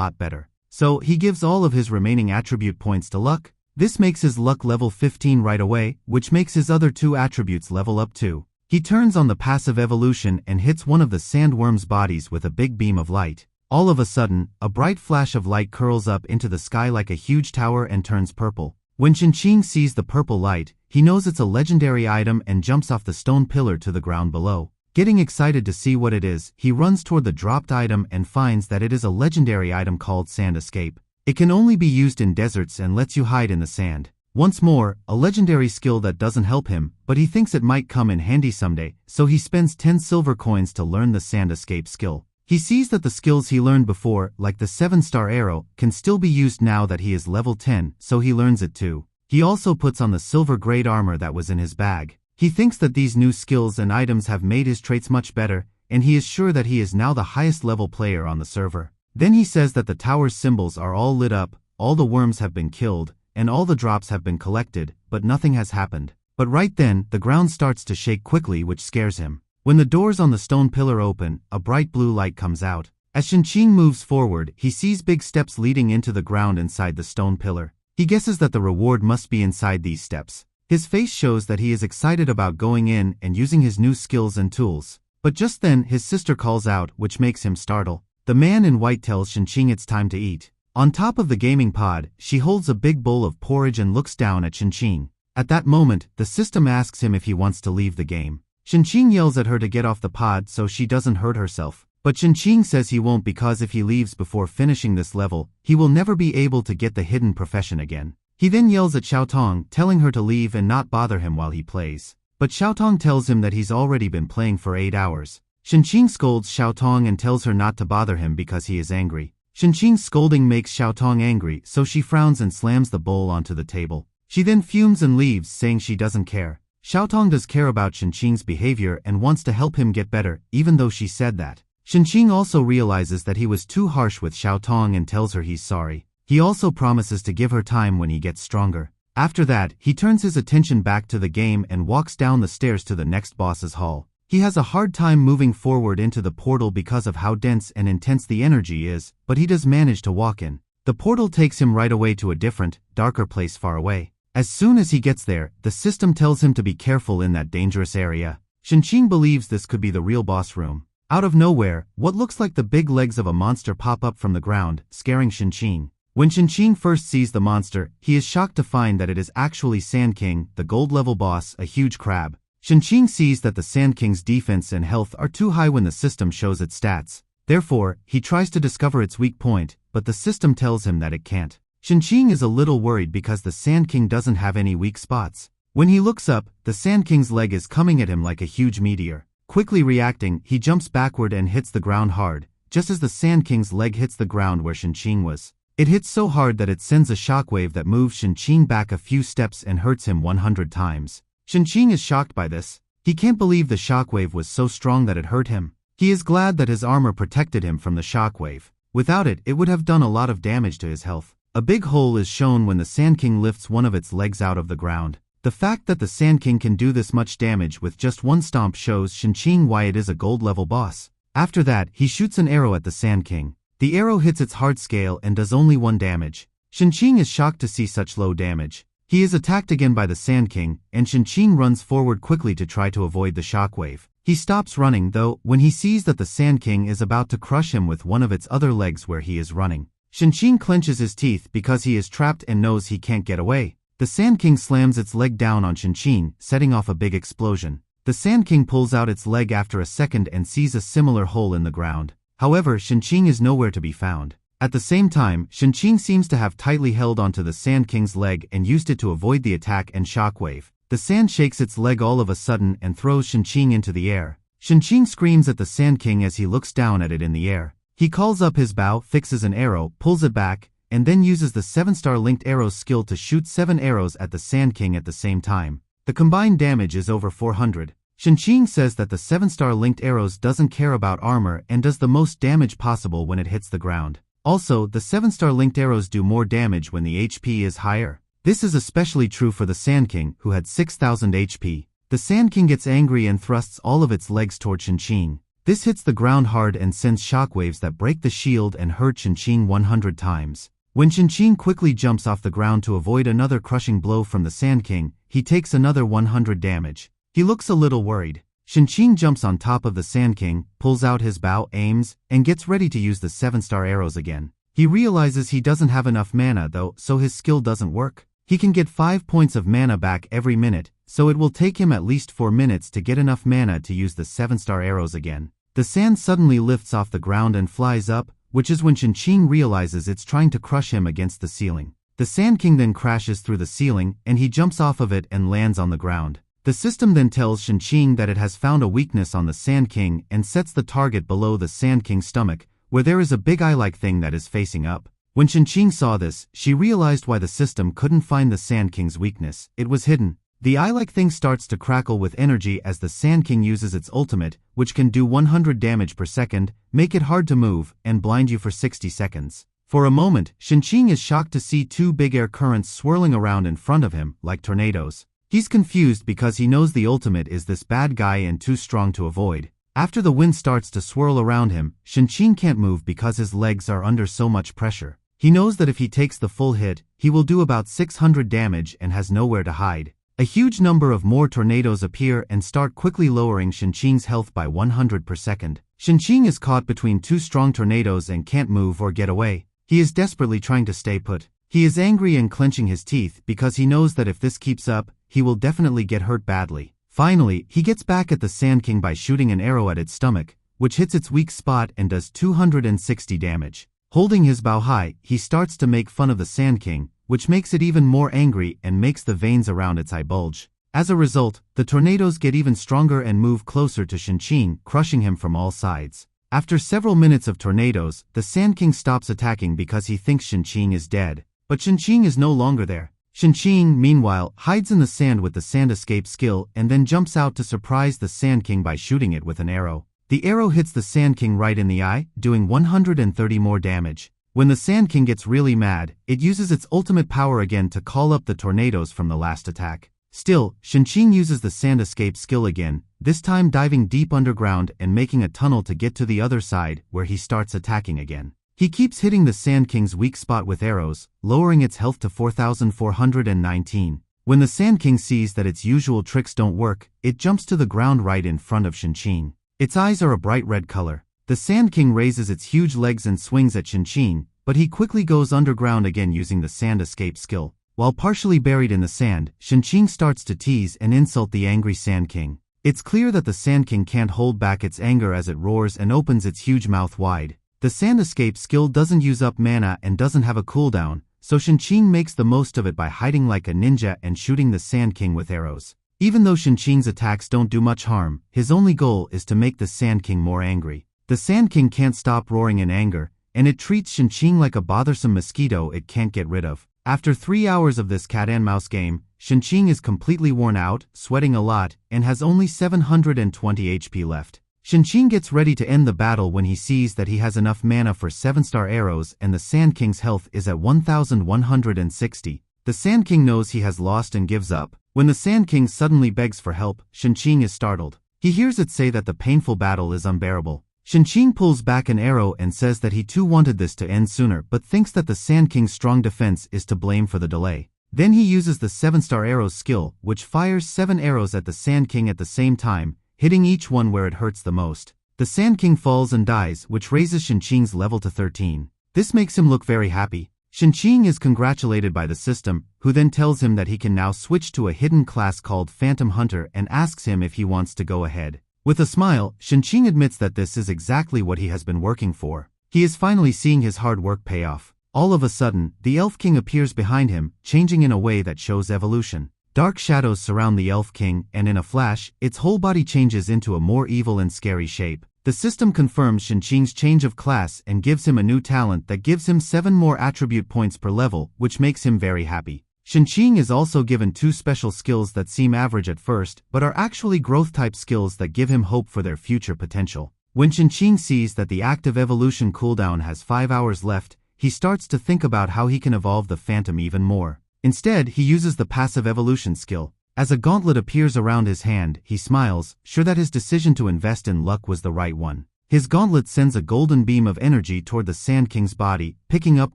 lot better. So, he gives all of his remaining attribute points to luck. This makes his luck level 15 right away, which makes his other 2 attributes level up too. He turns on the passive evolution and hits one of the sandworm's bodies with a big beam of light. All of a sudden, a bright flash of light curls up into the sky like a huge tower and turns purple. When Shinching sees the purple light, he knows it's a legendary item and jumps off the stone pillar to the ground below. Getting excited to see what it is, he runs toward the dropped item and finds that it is a legendary item called Sand Escape. It can only be used in deserts and lets you hide in the sand. Once more, a legendary skill that doesn't help him, but he thinks it might come in handy someday, so he spends 10 silver coins to learn the Sand Escape skill. He sees that the skills he learned before, like the 7-star arrow, can still be used now that he is level 10, so he learns it too. He also puts on the silver grade armor that was in his bag. He thinks that these new skills and items have made his traits much better, and he is sure that he is now the highest level player on the server. Then he says that the tower's symbols are all lit up, all the worms have been killed, and all the drops have been collected, but nothing has happened. But right then, the ground starts to shake quickly, which scares him. When the doors on the stone pillar open, a bright blue light comes out. As Shinching moves forward, he sees big steps leading into the ground inside the stone pillar. He guesses that the reward must be inside these steps. His face shows that he is excited about going in and using his new skills and tools. But just then, his sister calls out, which makes him startle. The man in white tells Shinching it's time to eat. On top of the gaming pod, she holds a big bowl of porridge and looks down at Shinching. At that moment, the system asks him if he wants to leave the game. Shinching yells at her to get off the pod so she doesn't hurt herself. But Shinching says he won't because if he leaves before finishing this level, he will never be able to get the hidden profession again. He then yells at Xiaotong, telling her to leave and not bother him while he plays. But Xiaotong tells him that he's already been playing for 8 hours. Shinching scolds Xiaotong and tells her not to bother him because he is angry. Shinching's scolding makes Xiaotong angry, so she frowns and slams the bowl onto the table. She then fumes and leaves, saying she doesn't care. Xiaotong does care about Shinching's behavior and wants to help him get better, even though she said that. Shinching also realizes that he was too harsh with Xiaotong and tells her he's sorry. He also promises to give her time when he gets stronger. After that, he turns his attention back to the game and walks down the stairs to the next boss's hall. He has a hard time moving forward into the portal because of how dense and intense the energy is, but he does manage to walk in. The portal takes him right away to a different, darker place far away. As soon as he gets there, the system tells him to be careful in that dangerous area. Shinching believes this could be the real boss room. Out of nowhere, what looks like the big legs of a monster pop up from the ground, scaring Shinching. When Shinching first sees the monster, he is shocked to find that it is actually Sand King, the gold-level boss, a huge crab. Shinching sees that the Sand King's defense and health are too high when the system shows its stats. Therefore, he tries to discover its weak point, but the system tells him that it can't. Shinching is a little worried because the Sand King doesn't have any weak spots. When he looks up, the Sand King's leg is coming at him like a huge meteor. Quickly reacting, he jumps backward and hits the ground hard, just as the Sand King's leg hits the ground where Shinching was. It hits so hard that it sends a shockwave that moves Shinching back a few steps and hurts him 100 times. Shinching is shocked by this. He can't believe the shockwave was so strong that it hurt him. He is glad that his armor protected him from the shockwave. Without it, it would have done a lot of damage to his health. A big hole is shown when the Sand King lifts one of its legs out of the ground. The fact that the Sand King can do this much damage with just one stomp shows Shinching why it is a gold-level boss. After that, he shoots an arrow at the Sand King. The arrow hits its hard scale and does only 1 damage. Shinching is shocked to see such low damage. He is attacked again by the Sand King, and Shinching runs forward quickly to try to avoid the shockwave. He stops running, though, when he sees that the Sand King is about to crush him with one of its other legs where he is running. Shinching clenches his teeth because he is trapped and knows he can't get away. The Sand King slams its leg down on Shinching, setting off a big explosion. The Sand King pulls out its leg after a second and sees a similar hole in the ground. However, Shinqing is nowhere to be found. At the same time, Shinqing seems to have tightly held onto the Sand King's leg and used it to avoid the attack and shockwave. The sand shakes its leg all of a sudden and throws Shinqing into the air. Shinqing screams at the Sand King as he looks down at it in the air. He calls up his bow, fixes an arrow, pulls it back, and then uses the 7-star linked arrows skill to shoot 7 arrows at the Sand King at the same time. The combined damage is over 400. Shinqing says that the 7-star linked arrows doesn't care about armor and does the most damage possible when it hits the ground. Also, the 7-star linked arrows do more damage when the HP is higher. This is especially true for the Sand King, who had 6000 HP. The Sand King gets angry and thrusts all of its legs toward Shinqing. This hits the ground hard and sends shockwaves that break the shield and hurt Shinqing 100 times. When Shinqing quickly jumps off the ground to avoid another crushing blow from the Sand King, he takes another 100 damage. He looks a little worried. Shinqing jumps on top of the Sand King, pulls out his bow, aims, and gets ready to use the 7-star arrows again. He realizes he doesn't have enough mana though, so his skill doesn't work. He can get 5 points of mana back every minute, so it will take him at least 4 minutes to get enough mana to use the 7-star arrows again. The sand suddenly lifts off the ground and flies up, which is when Shinqing realizes it's trying to crush him against the ceiling. The Sand King then crashes through the ceiling, and he jumps off of it and lands on the ground. The system then tells Shinqing that it has found a weakness on the Sand King and sets the target below the Sand King's stomach, where there is a big eye-like thing that is facing up. When Shinqing saw this, she realized why the system couldn't find the Sand King's weakness. It was hidden. The eye-like thing starts to crackle with energy as the Sand King uses its ultimate, which can do 100 damage per second, make it hard to move, and blind you for 60 seconds. For a moment, Shinqing is shocked to see 2 big air currents swirling around in front of him, like tornadoes. He's confused because he knows the ultimate is this bad guy and too strong to avoid. After the wind starts to swirl around him, Shinqing can't move because his legs are under so much pressure. He knows that if he takes the full hit, he will do about 600 damage and has nowhere to hide. A huge number of more tornadoes appear and start quickly lowering Shinqing's health by 100 per second. Shinqing is caught between 2 strong tornadoes and can't move or get away. He is desperately trying to stay put. He is angry and clenching his teeth because he knows that if this keeps up, he will definitely get hurt badly. Finally, he gets back at the Sand King by shooting an arrow at its stomach, which hits its weak spot and does 260 damage. Holding his bow high, he starts to make fun of the Sand King, which makes it even more angry and makes the veins around its eye bulge. As a result, the tornadoes get even stronger and move closer to Shinqing, crushing him from all sides. After several minutes of tornadoes, the Sand King stops attacking because he thinks Shinqing is dead. But Shinqing is no longer there. Shinqing, meanwhile, hides in the sand with the sand escape skill and then jumps out to surprise the Sand King by shooting it with an arrow. The arrow hits the Sand King right in the eye, doing 130 more damage. When the Sand King gets really mad, it uses its ultimate power again to call up the tornadoes from the last attack. Still, Shinqing uses the sand escape skill again, this time diving deep underground and making a tunnel to get to the other side, where he starts attacking again. He keeps hitting the Sand King's weak spot with arrows, lowering its health to 4,419. When the Sand King sees that its usual tricks don't work, it jumps to the ground right in front of Shinqing. Its eyes are a bright red color. The Sand King raises its huge legs and swings at Shinqing, but he quickly goes underground again using the sand escape skill. While partially buried in the sand, Shinqing starts to tease and insult the angry Sand King. It's clear that the Sand King can't hold back its anger as it roars and opens its huge mouth wide. The sand escape skill doesn't use up mana and doesn't have a cooldown, so Shinqing makes the most of it by hiding like a ninja and shooting the Sand King with arrows. Even though Shinqing's attacks don't do much harm, his only goal is to make the Sand King more angry. The Sand King can't stop roaring in anger, and it treats Shinqing like a bothersome mosquito it can't get rid of. After 3 hours of this cat-and-mouse game, Shinqing is completely worn out, sweating a lot, and has only 720 HP left. Shinqing gets ready to end the battle when he sees that he has enough mana for 7-star arrows and the Sand King's health is at 1,160. The Sand King knows he has lost and gives up. When the Sand King suddenly begs for help, Shinqing is startled. He hears it say that the painful battle is unbearable. Shinqing pulls back an arrow and says that he too wanted this to end sooner but thinks that the Sand King's strong defense is to blame for the delay. Then he uses the 7-star arrows skill, which fires 7 arrows at the Sand King at the same time, hitting each one where it hurts the most. The Sand King falls and dies, which raises Shinqing's level to 13. This makes him look very happy. Shinqing is congratulated by the system, who then tells him that he can now switch to a hidden class called Phantom Hunter and asks him if he wants to go ahead. With a smile, Shinqing admits that this is exactly what he has been working for. He is finally seeing his hard work pay off. All of a sudden, the Elf King appears behind him, changing in a way that shows evolution. Dark shadows surround the Elf King, and in a flash, its whole body changes into a more evil and scary shape. The system confirms Shinqing's change of class and gives him a new talent that gives him 7 more attribute points per level, which makes him very happy. Shinqing is also given 2 special skills that seem average at first, but are actually growth-type skills that give him hope for their future potential. When Shinqing sees that the active evolution cooldown has 5 hours left, he starts to think about how he can evolve the Phantom even more. Instead, he uses the passive evolution skill. As a gauntlet appears around his hand, he smiles, sure that his decision to invest in luck was the right one. His gauntlet sends a golden beam of energy toward the Sand King's body, picking up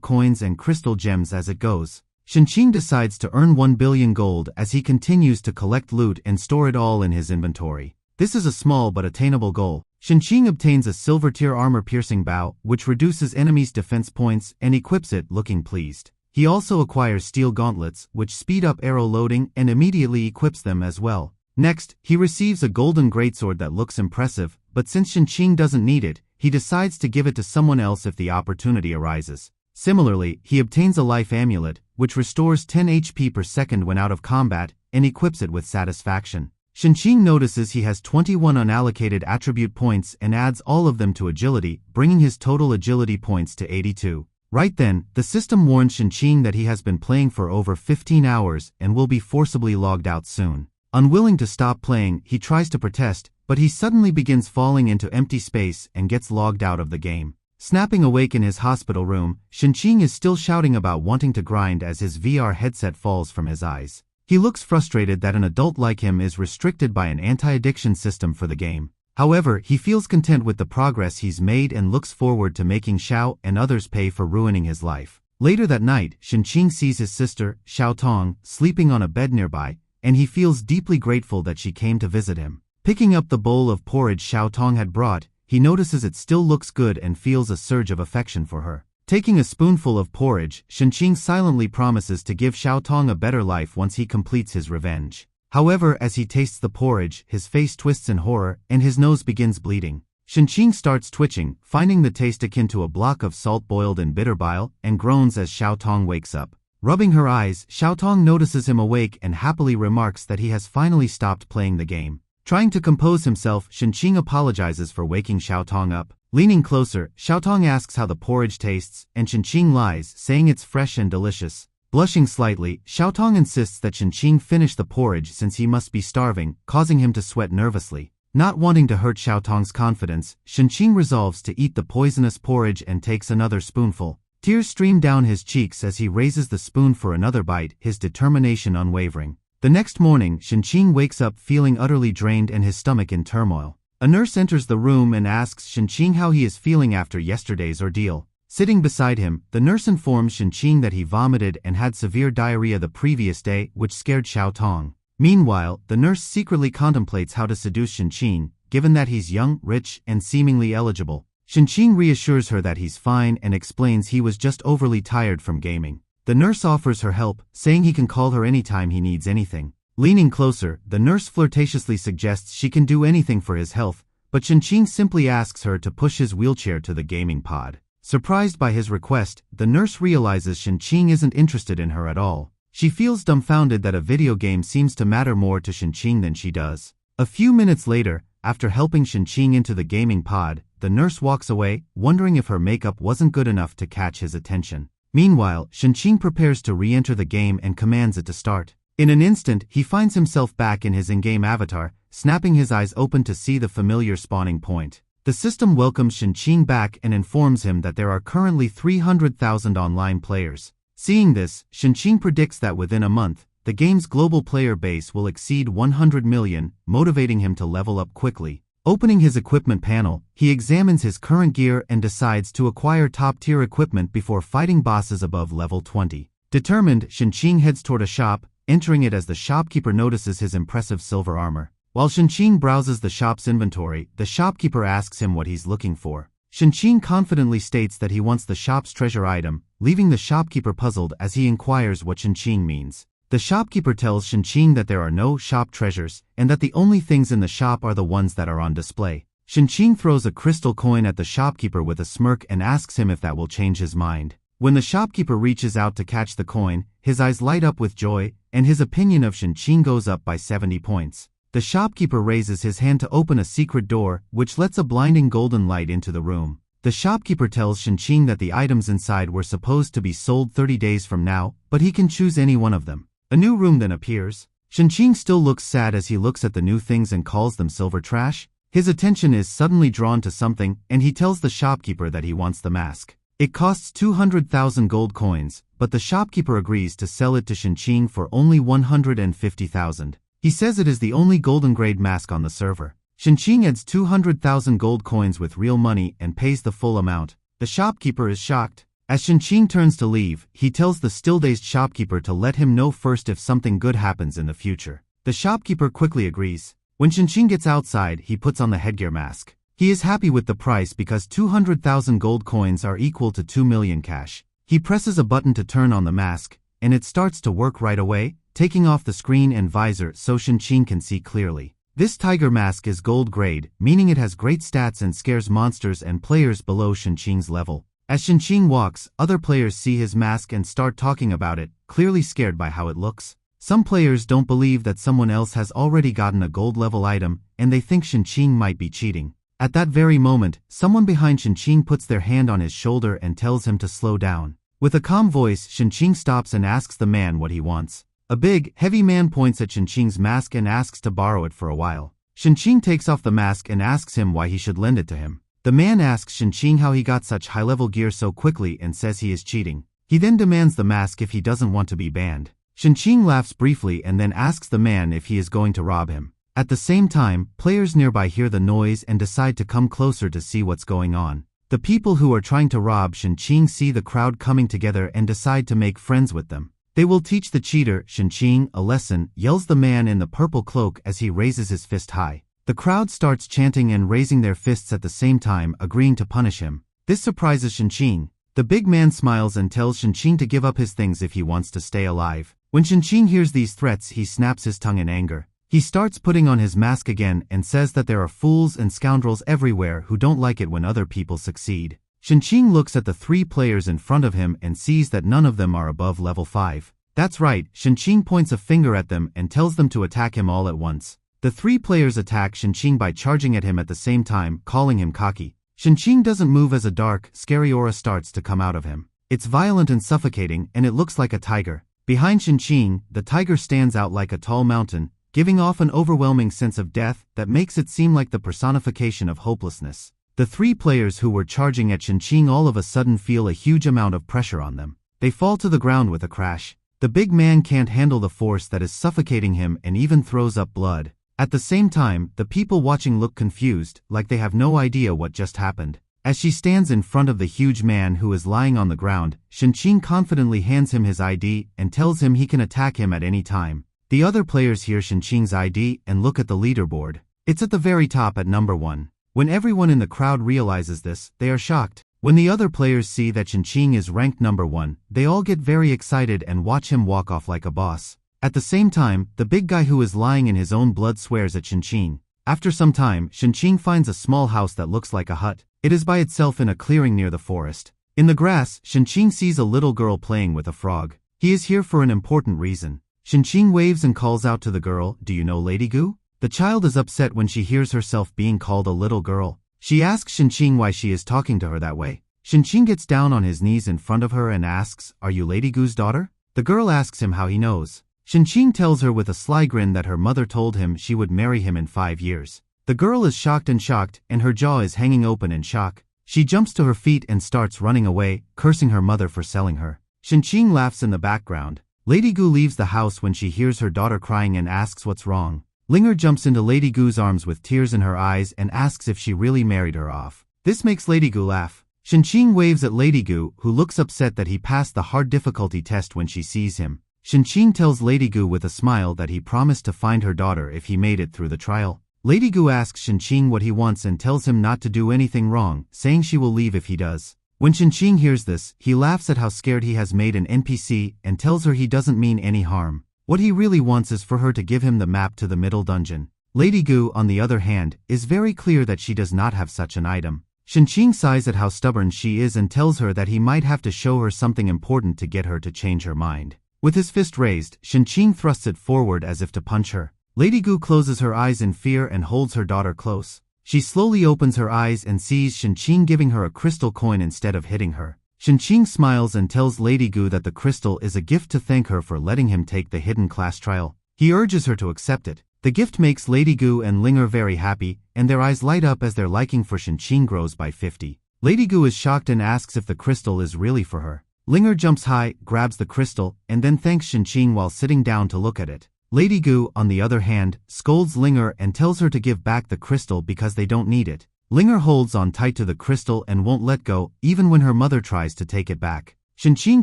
coins and crystal gems as it goes. Shinqing decides to earn 1 billion gold as he continues to collect loot and store it all in his inventory. This is a small but attainable goal. Shinqing obtains a silver tier armor-piercing bow, which reduces enemies' defense points, and equips it, looking pleased. He also acquires steel gauntlets, which speed up arrow loading and immediately equips them as well. Next, he receives a golden greatsword that looks impressive, but since Shinqing doesn't need it, he decides to give it to someone else if the opportunity arises. Similarly, he obtains a life amulet, which restores 10 HP per second when out of combat, and equips it with satisfaction. Shinqing notices he has 21 unallocated attribute points and adds all of them to agility, bringing his total agility points to 82. Right then, the system warns Shinqing that he has been playing for over 15 hours and will be forcibly logged out soon. Unwilling to stop playing, he tries to protest, but he suddenly begins falling into empty space and gets logged out of the game. Snapping awake in his hospital room, Shinqing is still shouting about wanting to grind as his VR headset falls from his eyes. He looks frustrated that an adult like him is restricted by an anti-addiction system for the game. However, he feels content with the progress he's made and looks forward to making Xiao and others pay for ruining his life. Later that night, Shinqing sees his sister, Xiao Tong, sleeping on a bed nearby, and he feels deeply grateful that she came to visit him. Picking up the bowl of porridge Xiao Tong had brought, he notices it still looks good and feels a surge of affection for her. Taking a spoonful of porridge, Shinqing silently promises to give Xiao Tong a better life once he completes his revenge. However, as he tastes the porridge, his face twists in horror, and his nose begins bleeding. Shinqing starts twitching, finding the taste akin to a block of salt boiled in bitter bile, and groans as Xiao Tong wakes up. Rubbing her eyes, Xiao Tong notices him awake and happily remarks that he has finally stopped playing the game. Trying to compose himself, Shinqing apologizes for waking Xiao Tong up. Leaning closer, Xiao Tong asks how the porridge tastes, and Shinqing lies, saying it's fresh and delicious. Blushing slightly, Xiao Tong insists that Shinqing finish the porridge since he must be starving, causing him to sweat nervously. Not wanting to hurt Xiao Tong's confidence, Shinqing resolves to eat the poisonous porridge and takes another spoonful. Tears stream down his cheeks as he raises the spoon for another bite, his determination unwavering. The next morning, Shinqing wakes up feeling utterly drained and his stomach in turmoil. A nurse enters the room and asks Shinqing how he is feeling after yesterday's ordeal. Sitting beside him, the nurse informs Shinqing that he vomited and had severe diarrhea the previous day, which scared Xiao Tong. Meanwhile, the nurse secretly contemplates how to seduce Shinqing, given that he's young, rich, and seemingly eligible. Shinqing reassures her that he's fine and explains he was just overly tired from gaming. The nurse offers her help, saying he can call her anytime he needs anything. Leaning closer, the nurse flirtatiously suggests she can do anything for his health, but Shinqing simply asks her to push his wheelchair to the gaming pod. Surprised by his request, the nurse realizes Shinqing isn't interested in her at all. She feels dumbfounded that a video game seems to matter more to Shinqing than she does. A few minutes later, after helping Shinqing into the gaming pod, the nurse walks away, wondering if her makeup wasn't good enough to catch his attention. Meanwhile, Shinqing prepares to re-enter the game and commands it to start. In an instant, he finds himself back in his in-game avatar, snapping his eyes open to see the familiar spawning point. The system welcomes Shinqing back and informs him that there are currently 300,000 online players. Seeing this, Shinqing predicts that within a month, the game's global player base will exceed 100 million, motivating him to level up quickly. Opening his equipment panel, he examines his current gear and decides to acquire top-tier equipment before fighting bosses above level 20. Determined, Shinqing heads toward a shop, entering it as the shopkeeper notices his impressive silver armor. While Shinqing browses the shop's inventory, the shopkeeper asks him what he's looking for. Shinqing confidently states that he wants the shop's treasure item, leaving the shopkeeper puzzled as he inquires what Shinqing means. The shopkeeper tells Shinqing that there are no shop treasures, and that the only things in the shop are the ones that are on display. Shinqing throws a crystal coin at the shopkeeper with a smirk and asks him if that will change his mind. When the shopkeeper reaches out to catch the coin, his eyes light up with joy, and his opinion of Shinqing goes up by 70 points. The shopkeeper raises his hand to open a secret door, which lets a blinding golden light into the room. The shopkeeper tells Shinqing that the items inside were supposed to be sold 30 days from now, but he can choose any one of them. A new room then appears. Shinqing still looks sad as he looks at the new things and calls them silver trash. His attention is suddenly drawn to something, and he tells the shopkeeper that he wants the mask. It costs 200,000 gold coins, but the shopkeeper agrees to sell it to Shinqing for only 150,000. He says it is the only golden grade mask on the server. Shinqing adds 200,000 gold coins with real money and pays the full amount. The shopkeeper is shocked. As Shinqing turns to leave, he tells the still-dazed shopkeeper to let him know first if something good happens in the future. The shopkeeper quickly agrees. When Shinqing gets outside, he puts on the headgear mask. He is happy with the price because 200,000 gold coins are equal to 2 million cash. He presses a button to turn on the mask, and it starts to work right away, taking off the screen and visor so Shinqing can see clearly. This tiger mask is gold grade, meaning it has great stats and scares monsters and players below Shinqing's level. As Shinqing walks, other players see his mask and start talking about it, clearly scared by how it looks. Some players don't believe that someone else has already gotten a gold level item, and they think Shinqing might be cheating. At that very moment, someone behind Shinqing puts their hand on his shoulder and tells him to slow down. With a calm voice, Shinqing stops and asks the man what he wants. A big, heavy man points at Shinqing's mask and asks to borrow it for a while. Shinqing takes off the mask and asks him why he should lend it to him. The man asks Shinqing how he got such high-level gear so quickly and says he is cheating. He then demands the mask if he doesn't want to be banned. Shinqing laughs briefly and then asks the man if he is going to rob him. At the same time, players nearby hear the noise and decide to come closer to see what's going on. The people who are trying to rob Shinqing see the crowd coming together and decide to make friends with them. They will teach the cheater, Shinqing, a lesson, yells the man in the purple cloak as he raises his fist high. The crowd starts chanting and raising their fists at the same time, agreeing to punish him. This surprises Shinqing. The big man smiles and tells Shinqing to give up his things if he wants to stay alive. When Shinqing hears these threats, he snaps his tongue in anger. He starts putting on his mask again and says that there are fools and scoundrels everywhere who don't like it when other people succeed. Shinqing looks at the 3 players in front of him and sees that none of them are above level 5. That's right, Shinqing points a finger at them and tells them to attack him all at once. The 3 players attack Shinqing by charging at him at the same time, calling him cocky. Shinqing doesn't move as a dark, scary aura starts to come out of him. It's violent and suffocating, and it looks like a tiger. Behind Shinqing, the tiger stands out like a tall mountain, giving off an overwhelming sense of death that makes it seem like the personification of hopelessness. The 3 players who were charging at Shinqing all of a sudden feel a huge amount of pressure on them. They fall to the ground with a crash. The big man can't handle the force that is suffocating him and even throws up blood. At the same time, the people watching look confused, like they have no idea what just happened. As she stands in front of the huge man who is lying on the ground, Shinqing confidently hands him his ID and tells him he can attack him at any time. The other players hear Shinqing's ID and look at the leaderboard. It's at the very top at number 1. When everyone in the crowd realizes this, they are shocked. When the other players see that Shinqing is ranked number 1, they all get very excited and watch him walk off like a boss. At the same time, the big guy who is lying in his own blood swears at Shinqing. After some time, Shinqing finds a small house that looks like a hut. It is by itself in a clearing near the forest. In the grass, Shinqing sees a little girl playing with a frog. He is here for an important reason. Shinqing waves and calls out to the girl, "Do you know Lady Goo?" The child is upset when she hears herself being called a little girl. She asks Shinqing why she is talking to her that way. Shinqing gets down on his knees in front of her and asks, "Are you Lady Goo's daughter?" The girl asks him how he knows. Shinqing tells her with a sly grin that her mother told him she would marry him in 5 years. The girl is shocked, and her jaw is hanging open in shock. She jumps to her feet and starts running away, cursing her mother for selling her. Shinqing laughs in the background. Lady Goo leaves the house when she hears her daughter crying and asks what's wrong. Linger jumps into Lady Goo's arms with tears in her eyes and asks if she really married her off. This makes Lady Goo laugh. Shinqing waves at Lady Goo, who looks upset that he passed the hard difficulty test when she sees him. Shinqing tells Lady Goo with a smile that he promised to find her daughter if he made it through the trial. Lady Goo asks Shinqing what he wants and tells him not to do anything wrong, saying she will leave if he does. When Shinqing hears this, he laughs at how scared he has made an NPC and tells her he doesn't mean any harm. What he really wants is for her to give him the map to the middle dungeon. Lady Gu, on the other hand, is very clear that she does not have such an item. Shinqing sighs at how stubborn she is and tells her that he might have to show her something important to get her to change her mind. With his fist raised, Shinqing thrusts it forward as if to punch her. Lady Gu closes her eyes in fear and holds her daughter close. She slowly opens her eyes and sees Shinqing giving her a crystal coin instead of hitting her. Shinqing smiles and tells Lady Gu that the crystal is a gift to thank her for letting him take the hidden class trial. He urges her to accept it. The gift makes Lady Gu and Linger very happy, and their eyes light up as their liking for Shinqing grows by 50. Lady Gu is shocked and asks if the crystal is really for her. Linger jumps high, grabs the crystal, and then thanks Shinqing while sitting down to look at it. Lady Gu, on the other hand, scolds Linger and tells her to give back the crystal because they don't need it. Linger holds on tight to the crystal and won't let go, even when her mother tries to take it back. Shinqing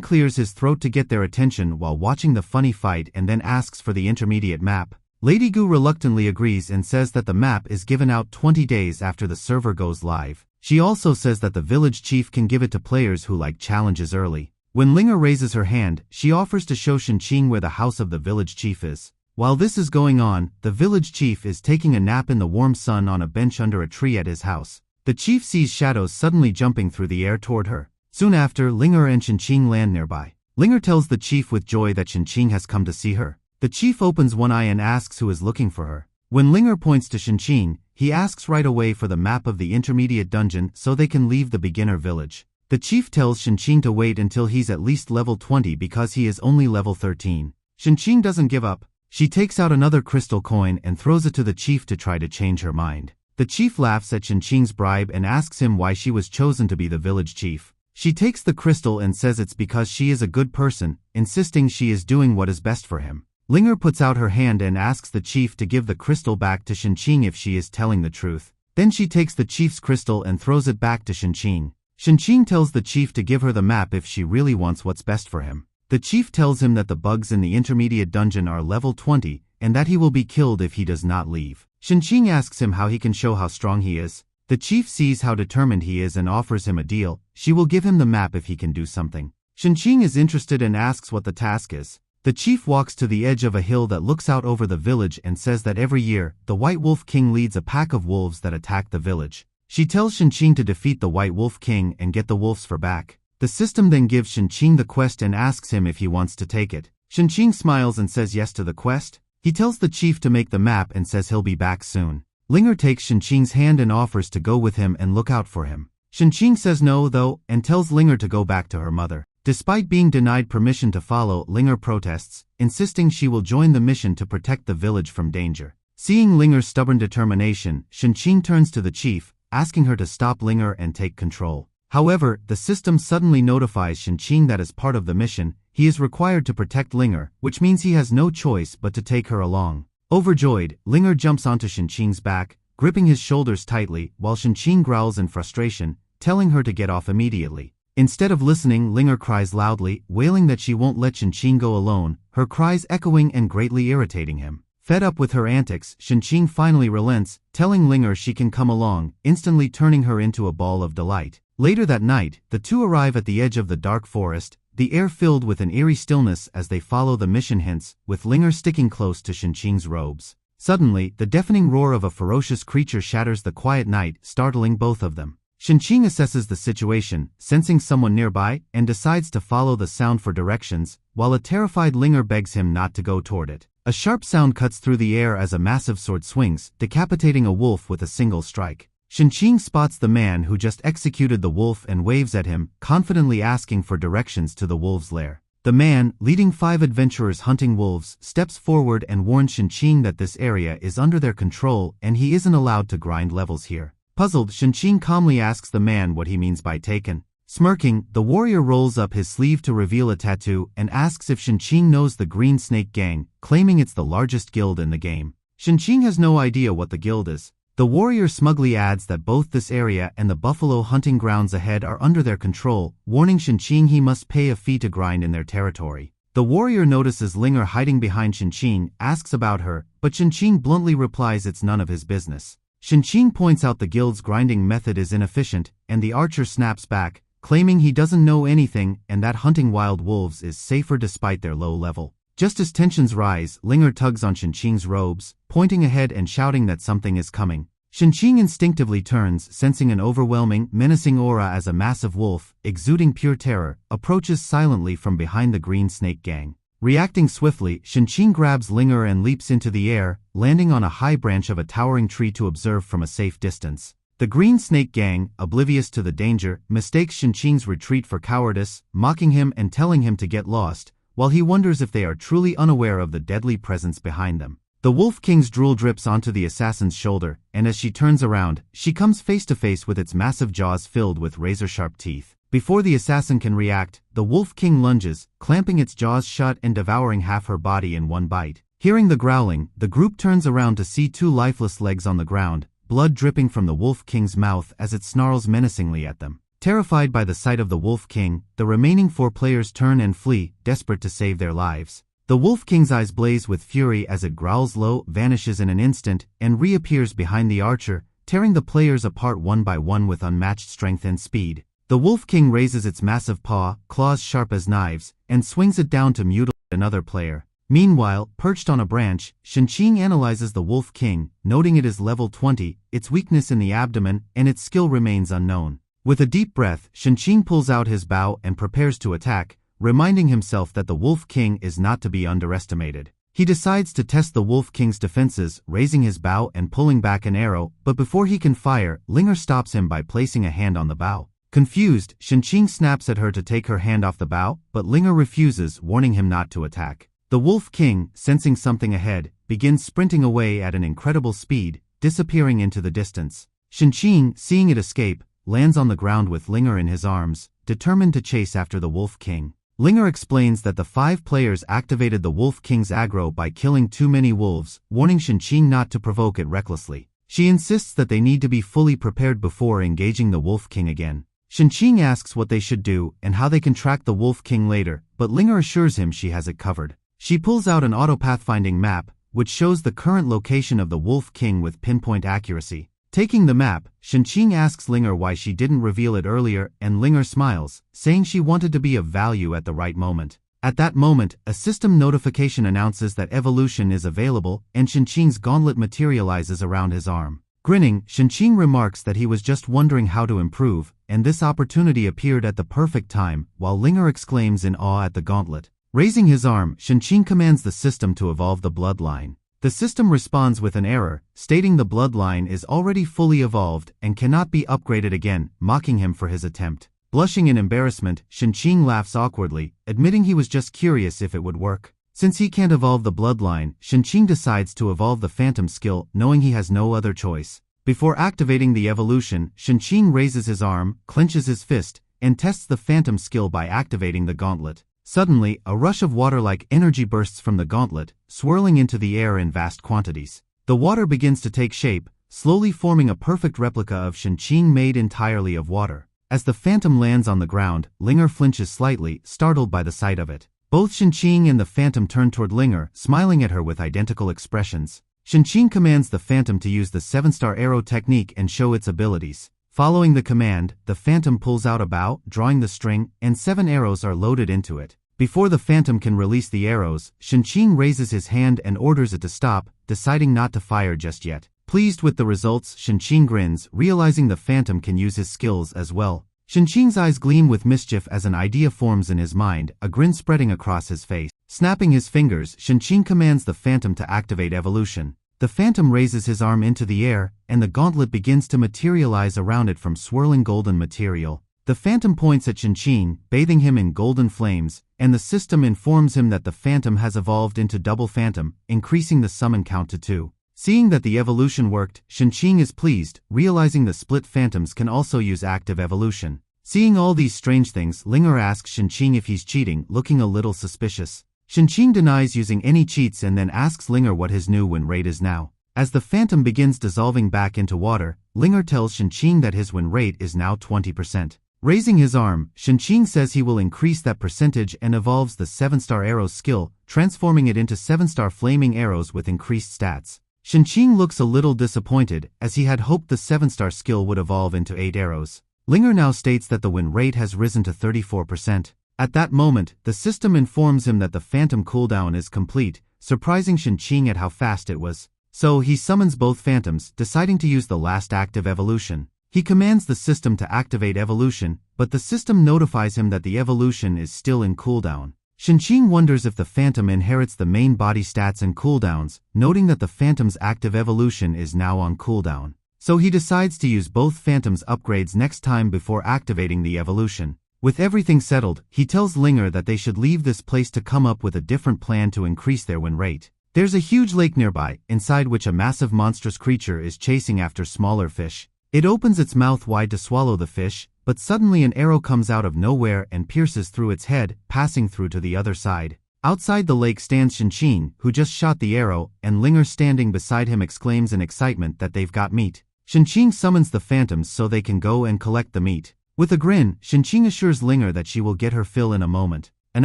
clears his throat to get their attention while watching the funny fight and then asks for the intermediate map. Lady Gu reluctantly agrees and says that the map is given out 20 days after the server goes live. She also says that the village chief can give it to players who like challenges early. When Linger raises her hand, she offers to show Shinqing where the house of the village chief is. While this is going on, the village chief is taking a nap in the warm sun on a bench under a tree at his house. The chief sees shadows suddenly jumping through the air toward her. Soon after, Linger and Shinqing land nearby. Linger tells the chief with joy that Shinqing has come to see her. The chief opens one eye and asks who is looking for her. When Linger points to Shinqing, he asks right away for the map of the intermediate dungeon so they can leave the beginner village. The chief tells Shinqing to wait until he's at least level 20 because he is only level 13. Shinqing doesn't give up. She takes out another crystal coin and throws it to the chief to try to change her mind. The chief laughs at Shinqing's bribe and asks him why she was chosen to be the village chief. She takes the crystal and says it's because she is a good person, insisting she is doing what is best for him. Linger puts out her hand and asks the chief to give the crystal back to Shinqing if she is telling the truth. Then she takes the chief's crystal and throws it back to Shinqing. Shinqing tells the chief to give her the map if she really wants what's best for him. The chief tells him that the bugs in the intermediate dungeon are level 20 and that he will be killed if he does not leave. Shinqing asks him how he can show how strong he is. The chief sees how determined he is and offers him a deal. She will give him the map if he can do something. Shinqing is interested and asks what the task is. The chief walks to the edge of a hill that looks out over the village and says that every year, the White Wolf King leads a pack of wolves that attack the village. She tells Shinqing to defeat the White Wolf King and get the wolves for back. The system then gives Shinqing the quest and asks him if he wants to take it. Shinqing smiles and says yes to the quest. He tells the chief to make the map and says he'll be back soon. Linger takes Shinqing's hand and offers to go with him and look out for him. Shinqing says no though, and tells Linger to go back to her mother. Despite being denied permission to follow, Linger protests, insisting she will join the mission to protect the village from danger. Seeing Linger's stubborn determination, Shinqing turns to the chief, asking her to stop Linger and take control. However, the system suddenly notifies Shinqing that as part of the mission, he is required to protect Linger, which means he has no choice but to take her along. Overjoyed, Linger jumps onto Shinqing's back, gripping his shoulders tightly, while Shinqing growls in frustration, telling her to get off immediately. Instead of listening, Linger cries loudly, wailing that she won't let Shinqing go alone, her cries echoing and greatly irritating him. Fed up with her antics, Shinqing finally relents, telling Linger she can come along, instantly turning her into a ball of delight. Later that night, the two arrive at the edge of the dark forest, the air filled with an eerie stillness as they follow the mission hints, with Linger sticking close to Shinqing's robes. Suddenly, the deafening roar of a ferocious creature shatters the quiet night, startling both of them. Shinqing assesses the situation, sensing someone nearby, and decides to follow the sound for directions, while a terrified Linger begs him not to go toward it. A sharp sound cuts through the air as a massive sword swings, decapitating a wolf with a single strike. Shinqing spots the man who just executed the wolf and waves at him, confidently asking for directions to the wolf's lair. The man, leading 5 adventurers hunting wolves, steps forward and warns Shinqing that this area is under their control and he isn't allowed to grind levels here. Puzzled, Shinqing calmly asks the man what he means by taken. Smirking, the warrior rolls up his sleeve to reveal a tattoo and asks if Shinqing knows the Green Snake Gang, claiming it's the largest guild in the game. Shinqing has no idea what the guild is. The warrior smugly adds that both this area and the buffalo hunting grounds ahead are under their control, warning Shinqing he must pay a fee to grind in their territory. The warrior notices Linger hiding behind Shinqing, asks about her, but Shinqing bluntly replies it's none of his business. Shinqing points out the guild's grinding method is inefficient, and the archer snaps back, claiming he doesn't know anything and that hunting wild wolves is safer despite their low level. Just as tensions rise, Linger tugs on Shenqing's robes, pointing ahead and shouting that something is coming. Shenqing instinctively turns, sensing an overwhelming, menacing aura as a massive wolf, exuding pure terror, approaches silently from behind the green snake gang. Reacting swiftly, Shenqing grabs Linger and leaps into the air, landing on a high branch of a towering tree to observe from a safe distance. The green snake gang, oblivious to the danger, mistakes Shenqing's retreat for cowardice, mocking him and telling him to get lost, while he wonders if they are truly unaware of the deadly presence behind them. The Wolf King's drool drips onto the assassin's shoulder, and as she turns around, she comes face to face with its massive jaws filled with razor-sharp teeth. Before the assassin can react, the Wolf King lunges, clamping its jaws shut and devouring half her body in one bite. Hearing the growling, the group turns around to see two lifeless legs on the ground, blood dripping from the Wolf King's mouth as it snarls menacingly at them. Terrified by the sight of the Wolf King, the remaining 4 players turn and flee, desperate to save their lives. The Wolf King's eyes blaze with fury as it growls low, vanishes in an instant, and reappears behind the archer, tearing the players apart one by one with unmatched strength and speed. The Wolf King raises its massive paw, claws sharp as knives, and swings it down to mutilate another player. Meanwhile, perched on a branch, Shenqing analyzes the Wolf King, noting it is level 20, its weakness in the abdomen, and its skill remains unknown. With a deep breath, Shenqing pulls out his bow and prepares to attack, reminding himself that the Wolf King is not to be underestimated. He decides to test the Wolf King's defenses, raising his bow and pulling back an arrow, but before he can fire, Linger stops him by placing a hand on the bow. Confused, Shenqing snaps at her to take her hand off the bow, but Linger refuses, warning him not to attack. The Wolf King, sensing something ahead, begins sprinting away at an incredible speed, disappearing into the distance. Shenqing, seeing it escape, lands on the ground with Linger in his arms, determined to chase after the Wolf King. Linger explains that the 5 players activated the Wolf King's aggro by killing too many wolves, warning Shenqing not to provoke it recklessly. She insists that they need to be fully prepared before engaging the Wolf King again. Shenqing asks what they should do and how they can track the Wolf King later, but Linger assures him she has it covered. She pulls out an auto-pathfinding map, which shows the current location of the Wolf King with pinpoint accuracy. Taking the map, Shenqing asks Linger why she didn't reveal it earlier, and Linger smiles, saying she wanted to be of value at the right moment. At that moment, a system notification announces that evolution is available, and Shenqing's gauntlet materializes around his arm. Grinning, Shenqing remarks that he was just wondering how to improve, and this opportunity appeared at the perfect time, while Linger exclaims in awe at the gauntlet. Raising his arm, Shenqing commands the system to evolve the bloodline. The system responds with an error, stating the bloodline is already fully evolved and cannot be upgraded again, mocking him for his attempt. Blushing in embarrassment, Shenqing laughs awkwardly, admitting he was just curious if it would work. Since he can't evolve the bloodline, Shenqing decides to evolve the Phantom skill, knowing he has no other choice. Before activating the evolution, Shenqing raises his arm, clenches his fist, and tests the Phantom skill by activating the gauntlet. Suddenly, a rush of water-like energy bursts from the gauntlet, swirling into the air in vast quantities. The water begins to take shape, slowly forming a perfect replica of Shenqing made entirely of water. As the Phantom lands on the ground, Linger flinches slightly, startled by the sight of it. Both Shenqing and the Phantom turn toward Linger, smiling at her with identical expressions. Shenqing commands the Phantom to use the 7-star arrow technique and show its abilities. Following the command, the Phantom pulls out a bow, drawing the string, and 7 arrows are loaded into it. Before the Phantom can release the arrows, Shenqing raises his hand and orders it to stop, deciding not to fire just yet. Pleased with the results, Shenqing grins, realizing the Phantom can use his skills as well. Shenqing's eyes gleam with mischief as an idea forms in his mind, a grin spreading across his face. Snapping his fingers, Shenqing commands the Phantom to activate evolution. The Phantom raises his arm into the air, and the gauntlet begins to materialize around it from swirling golden material. The Phantom points at Shenqing, bathing him in golden flames, and the system informs him that the Phantom has evolved into Double Phantom, increasing the summon count to 2. Seeing that the evolution worked, Shenqing is pleased, realizing the split Phantoms can also use active evolution. Seeing all these strange things, Linger asks Shenqing if he's cheating, looking a little suspicious. Shenqing denies using any cheats and then asks Linger what his new win rate is now. As the Phantom begins dissolving back into water, Linger tells Shenqing that his win rate is now 20%. Raising his arm, Shenqing says he will increase that percentage and evolves the 7-star arrows skill, transforming it into 7-star flaming arrows with increased stats. Shenqing looks a little disappointed, as he had hoped the 7-star skill would evolve into 8 arrows. Linger now states that the win rate has risen to 34%. At that moment, the system informs him that the phantom cooldown is complete, surprising Shinqing at how fast it was. So he summons both phantoms, deciding to use the last active evolution. He commands the system to activate evolution, but the system notifies him that the evolution is still in cooldown. Shinqing wonders if the phantom inherits the main body stats and cooldowns, noting that the phantom's active evolution is now on cooldown. So he decides to use both phantoms' upgrades next time before activating the evolution. With everything settled, he tells Linger that they should leave this place to come up with a different plan to increase their win rate. There's a huge lake nearby, inside which a massive monstrous creature is chasing after smaller fish. It opens its mouth wide to swallow the fish, but suddenly an arrow comes out of nowhere and pierces through its head, passing through to the other side. Outside the lake stands Shinqing, who just shot the arrow, and Linger standing beside him exclaims in excitement that they've got meat. Shinqing summons the phantoms so they can go and collect the meat. With a grin, Shinqing assures Linger that she will get her fill in a moment. An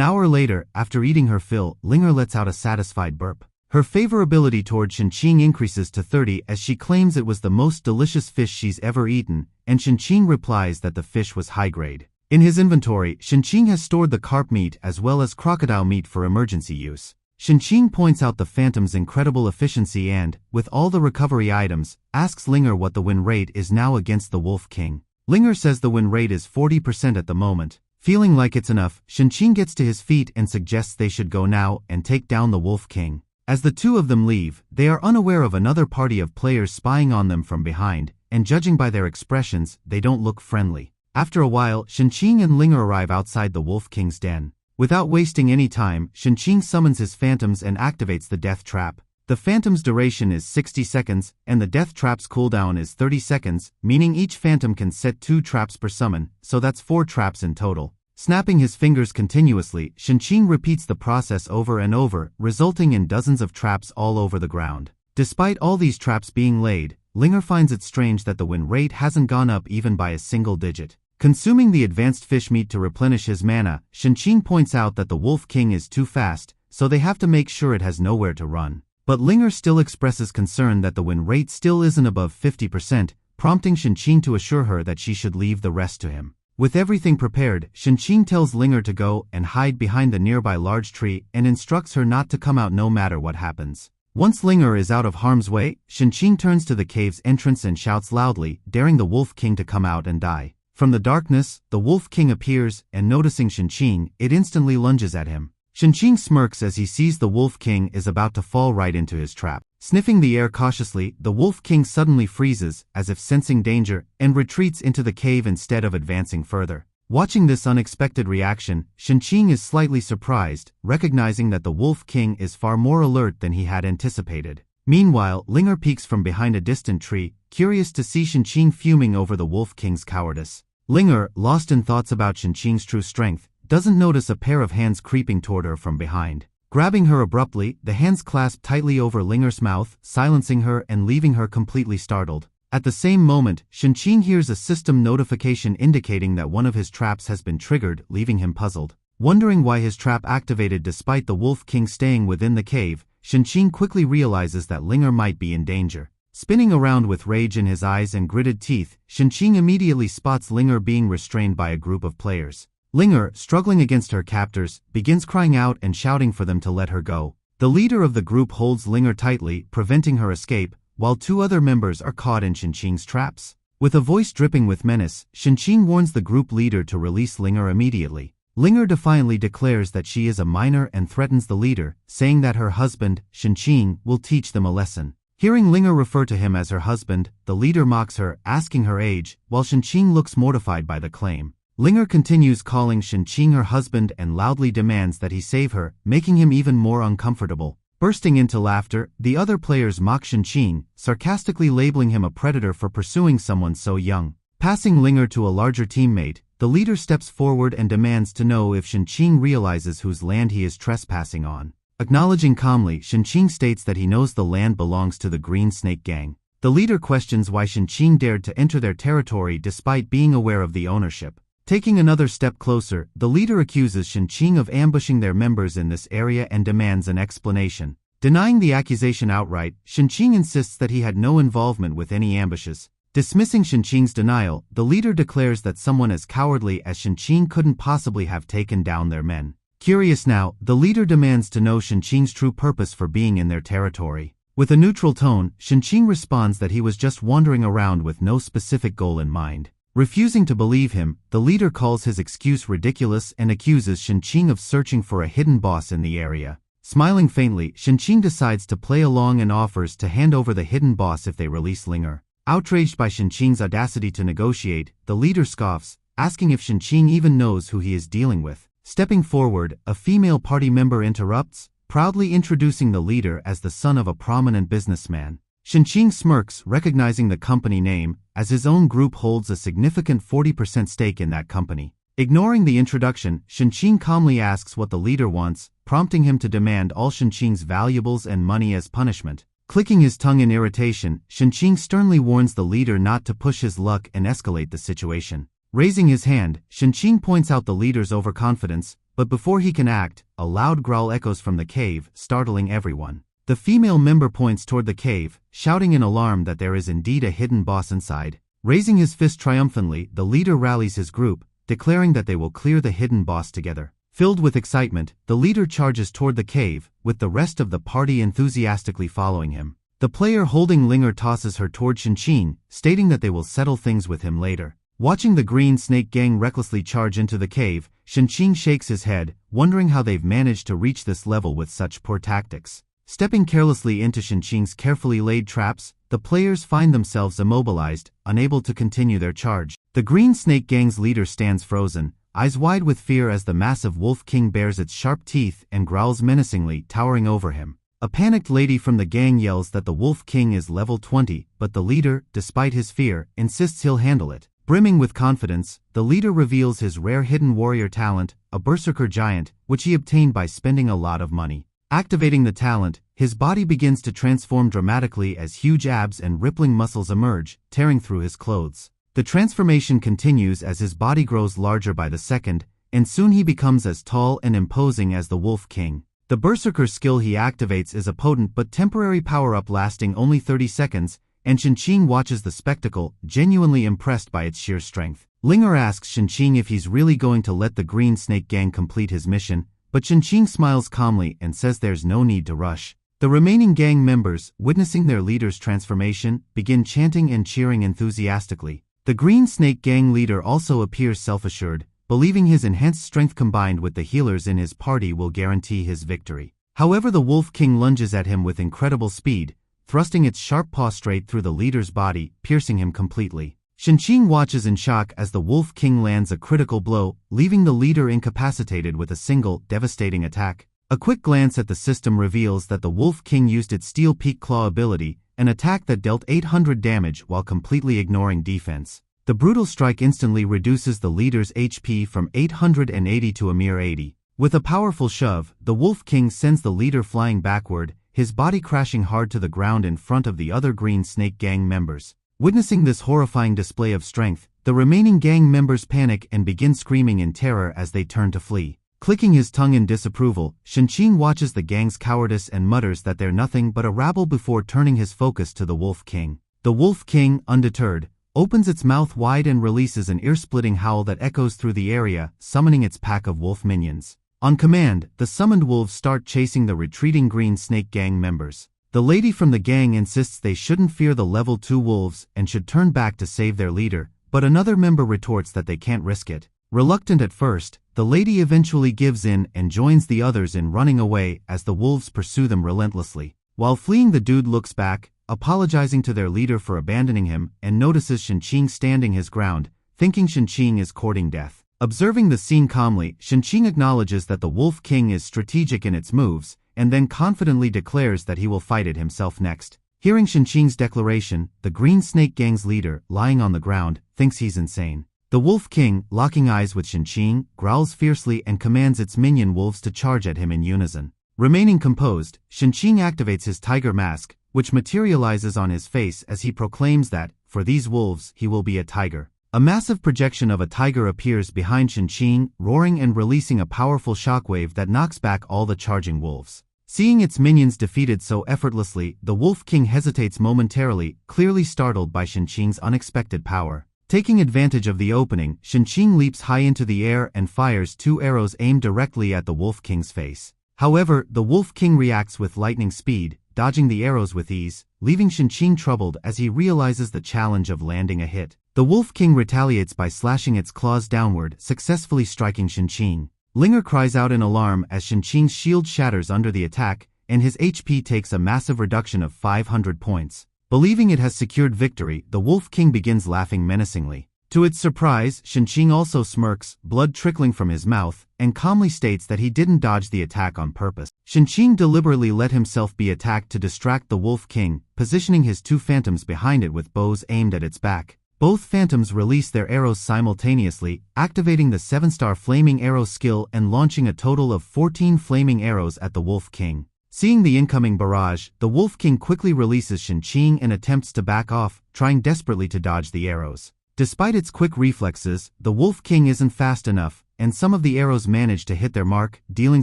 hour later, after eating her fill, Linger lets out a satisfied burp. Her favorability toward Shinqing increases to 30 as she claims it was the most delicious fish she's ever eaten, and Shinqing replies that the fish was high grade. In his inventory, Shinqing has stored the carp meat as well as crocodile meat for emergency use. Shinqing points out the phantom's incredible efficiency and, with all the recovery items, asks Linger what the win rate is now against the Wolf King. Linger says the win rate is 40% at the moment. Feeling like it's enough, Shinqing gets to his feet and suggests they should go now and take down the Wolf King. As the two of them leave, they are unaware of another party of players spying on them from behind, and judging by their expressions, they don't look friendly. After a while, Shinqing and Linger arrive outside the Wolf King's den. Without wasting any time, Shinqing summons his phantoms and activates the death trap. The phantom's duration is 60 seconds, and the death trap's cooldown is 30 seconds, meaning each phantom can set 2 traps per summon, so that's 4 traps in total. Snapping his fingers continuously, Shinqing repeats the process over and over, resulting in dozens of traps all over the ground. Despite all these traps being laid, Linger finds it strange that the win rate hasn't gone up even by a single digit. Consuming the advanced fish meat to replenish his mana, Shinqing points out that the Wolf King is too fast, so they have to make sure it has nowhere to run. But Linger still expresses concern that the win rate still isn't above 50%, prompting Shinqing to assure her that she should leave the rest to him. With everything prepared, Shinqing tells Linger to go and hide behind the nearby large tree and instructs her not to come out no matter what happens. Once Linger is out of harm's way, Shinqing turns to the cave's entrance and shouts loudly, daring the Wolf King to come out and die. From the darkness, the Wolf King appears, and noticing Shinqing, it instantly lunges at him. Shinqing smirks as he sees the Wolf King is about to fall right into his trap. Sniffing the air cautiously, the Wolf King suddenly freezes, as if sensing danger, and retreats into the cave instead of advancing further. Watching this unexpected reaction, Shinqing is slightly surprised, recognizing that the Wolf King is far more alert than he had anticipated. Meanwhile, Linger peeks from behind a distant tree, curious to see Shinqing fuming over the Wolf King's cowardice. Linger, lost in thoughts about Shinqing's true strength, doesn't notice a pair of hands creeping toward her from behind. Grabbing her abruptly, the hands clasp tightly over Linger's mouth, silencing her and leaving her completely startled. At the same moment, Shinqing hears a system notification indicating that one of his traps has been triggered, leaving him puzzled. Wondering why his trap activated despite the Wolf King staying within the cave, Shinqing quickly realizes that Linger might be in danger. Spinning around with rage in his eyes and gritted teeth, Shinqing immediately spots Linger being restrained by a group of players. Linger, struggling against her captors, begins crying out and shouting for them to let her go. The leader of the group holds Linger tightly, preventing her escape, while 2 other members are caught in Shinqing's traps. With a voice dripping with menace, Shinqing warns the group leader to release Linger immediately. Linger defiantly declares that she is a minor and threatens the leader, saying that her husband, Shinqing, will teach them a lesson. Hearing Linger refer to him as her husband, the leader mocks her, asking her age, while Shinqing looks mortified by the claim. Linger continues calling Shinqing her husband and loudly demands that he save her, making him even more uncomfortable. Bursting into laughter, the other players mock Shinqing, sarcastically labeling him a predator for pursuing someone so young. Passing Linger to a larger teammate, the leader steps forward and demands to know if Shinqing realizes whose land he is trespassing on. Acknowledging calmly, Shinqing states that he knows the land belongs to the Green Snake Gang. The leader questions why Shinqing dared to enter their territory despite being aware of the ownership. Taking another step closer, the leader accuses Shinqing of ambushing their members in this area and demands an explanation. Denying the accusation outright, Shinqing insists that he had no involvement with any ambushes. Dismissing Shinqing's denial, the leader declares that someone as cowardly as Shinqing couldn't possibly have taken down their men. Curious now, the leader demands to know Shinqing's true purpose for being in their territory. With a neutral tone, Shinqing responds that he was just wandering around with no specific goal in mind. Refusing to believe him, the leader calls his excuse ridiculous and accuses Shinqing of searching for a hidden boss in the area. Smiling faintly, Shinqing decides to play along and offers to hand over the hidden boss if they release Linger. Outraged by Shinqing's audacity to negotiate, the leader scoffs, asking if Shinqing even knows who he is dealing with. Stepping forward, a female party member interrupts, proudly introducing the leader as the son of a prominent businessman. Shinqing smirks, recognizing the company name, as his own group holds a significant 40% stake in that company. Ignoring the introduction, Shinqing calmly asks what the leader wants, prompting him to demand all Shinqing's valuables and money as punishment. Clicking his tongue in irritation, Shinqing sternly warns the leader not to push his luck and escalate the situation. Raising his hand, Shinqing points out the leader's overconfidence, but before he can act, a loud growl echoes from the cave, startling everyone. The female member points toward the cave, shouting in alarm that there is indeed a hidden boss inside. Raising his fist triumphantly, the leader rallies his group, declaring that they will clear the hidden boss together. Filled with excitement, the leader charges toward the cave, with the rest of the party enthusiastically following him. The player holding Linger tosses her toward Shinqing, stating that they will settle things with him later. Watching the Green Snake Gang recklessly charge into the cave, Shinqing shakes his head, wondering how they've managed to reach this level with such poor tactics. Stepping carelessly into Shinqing's carefully laid traps, the players find themselves immobilized, unable to continue their charge. The Green Snake Gang's leader stands frozen, eyes wide with fear as the massive Wolf King bares its sharp teeth and growls menacingly, towering over him. A panicked lady from the gang yells that the Wolf King is level 20, but the leader, despite his fear, insists he'll handle it. Brimming with confidence, the leader reveals his rare hidden warrior talent, a berserker giant, which he obtained by spending a lot of money. Activating the talent, his body begins to transform dramatically as huge abs and rippling muscles emerge, tearing through his clothes. The transformation continues as his body grows larger by the second, and soon he becomes as tall and imposing as the Wolf King. The berserker skill he activates is a potent but temporary power-up lasting only 30 seconds, and Shinqing watches the spectacle, genuinely impressed by its sheer strength. Linger asks Shinqing if he's really going to let the Green Snake Gang complete his mission, but Shinqing smiles calmly and says there's no need to rush. The remaining gang members, witnessing their leader's transformation, begin chanting and cheering enthusiastically. The Green Snake Gang leader also appears self-assured, believing his enhanced strength combined with the healers in his party will guarantee his victory. However, the Wolf King lunges at him with incredible speed, thrusting its sharp paw straight through the leader's body, piercing him completely. Shinqing watches in shock as the Wolf King lands a critical blow, leaving the leader incapacitated with a single, devastating attack. A quick glance at the system reveals that the Wolf King used its Steel Peak Claw ability, an attack that dealt 800 damage while completely ignoring defense. The brutal strike instantly reduces the leader's HP from 880 to a mere 80. With a powerful shove, the Wolf King sends the leader flying backward, his body crashing hard to the ground in front of the other Green Snake Gang members. Witnessing this horrifying display of strength, the remaining gang members panic and begin screaming in terror as they turn to flee. Clicking his tongue in disapproval, Shinqing watches the gang's cowardice and mutters that they're nothing but a rabble before turning his focus to the Wolf King. The Wolf King, undeterred, opens its mouth wide and releases an ear-splitting howl that echoes through the area, summoning its pack of wolf minions. On command, the summoned wolves start chasing the retreating Green Snake Gang members. The lady from the gang insists they shouldn't fear the level 2 wolves and should turn back to save their leader, but another member retorts that they can't risk it. Reluctant at first, the lady eventually gives in and joins the others in running away as the wolves pursue them relentlessly. While fleeing, the dude looks back, apologizing to their leader for abandoning him, and notices Shinqing standing his ground, thinking Shinqing is courting death. Observing the scene calmly, Shinqing acknowledges that the Wolf King is strategic in its moves, and then confidently declares that he will fight it himself next. Hearing Shinqing's declaration, the Green Snake Gang's leader, lying on the ground, thinks he's insane. The Wolf King, locking eyes with Shinqing, growls fiercely and commands its minion wolves to charge at him in unison. Remaining composed, Shinqing activates his tiger mask, which materializes on his face as he proclaims that, for these wolves, he will be a tiger. A massive projection of a tiger appears behind Shinqing, roaring and releasing a powerful shockwave that knocks back all the charging wolves. Seeing its minions defeated so effortlessly, the Wolf King hesitates momentarily, clearly startled by Shenqing's unexpected power. Taking advantage of the opening, Shenqing leaps high into the air and fires 2 arrows aimed directly at the Wolf King's face. However, the Wolf King reacts with lightning speed, dodging the arrows with ease, leaving Shenqing troubled as he realizes the challenge of landing a hit. The Wolf King retaliates by slashing its claws downward, successfully striking Shenqing. Linger cries out in alarm as Shenqing's shield shatters under the attack, and his HP takes a massive reduction of 500 points. Believing it has secured victory, the Wolf King begins laughing menacingly. To its surprise, Shenqing also smirks, blood trickling from his mouth, and calmly states that he didn't dodge the attack on purpose. Shenqing deliberately let himself be attacked to distract the Wolf King, positioning his 2 phantoms behind it with bows aimed at its back. Both phantoms release their arrows simultaneously, activating the 7-star flaming arrow skill and launching a total of 14 flaming arrows at the Wolf King. Seeing the incoming barrage, the Wolf King quickly releases Shenqing and attempts to back off, trying desperately to dodge the arrows. Despite its quick reflexes, the Wolf King isn't fast enough, and some of the arrows manage to hit their mark, dealing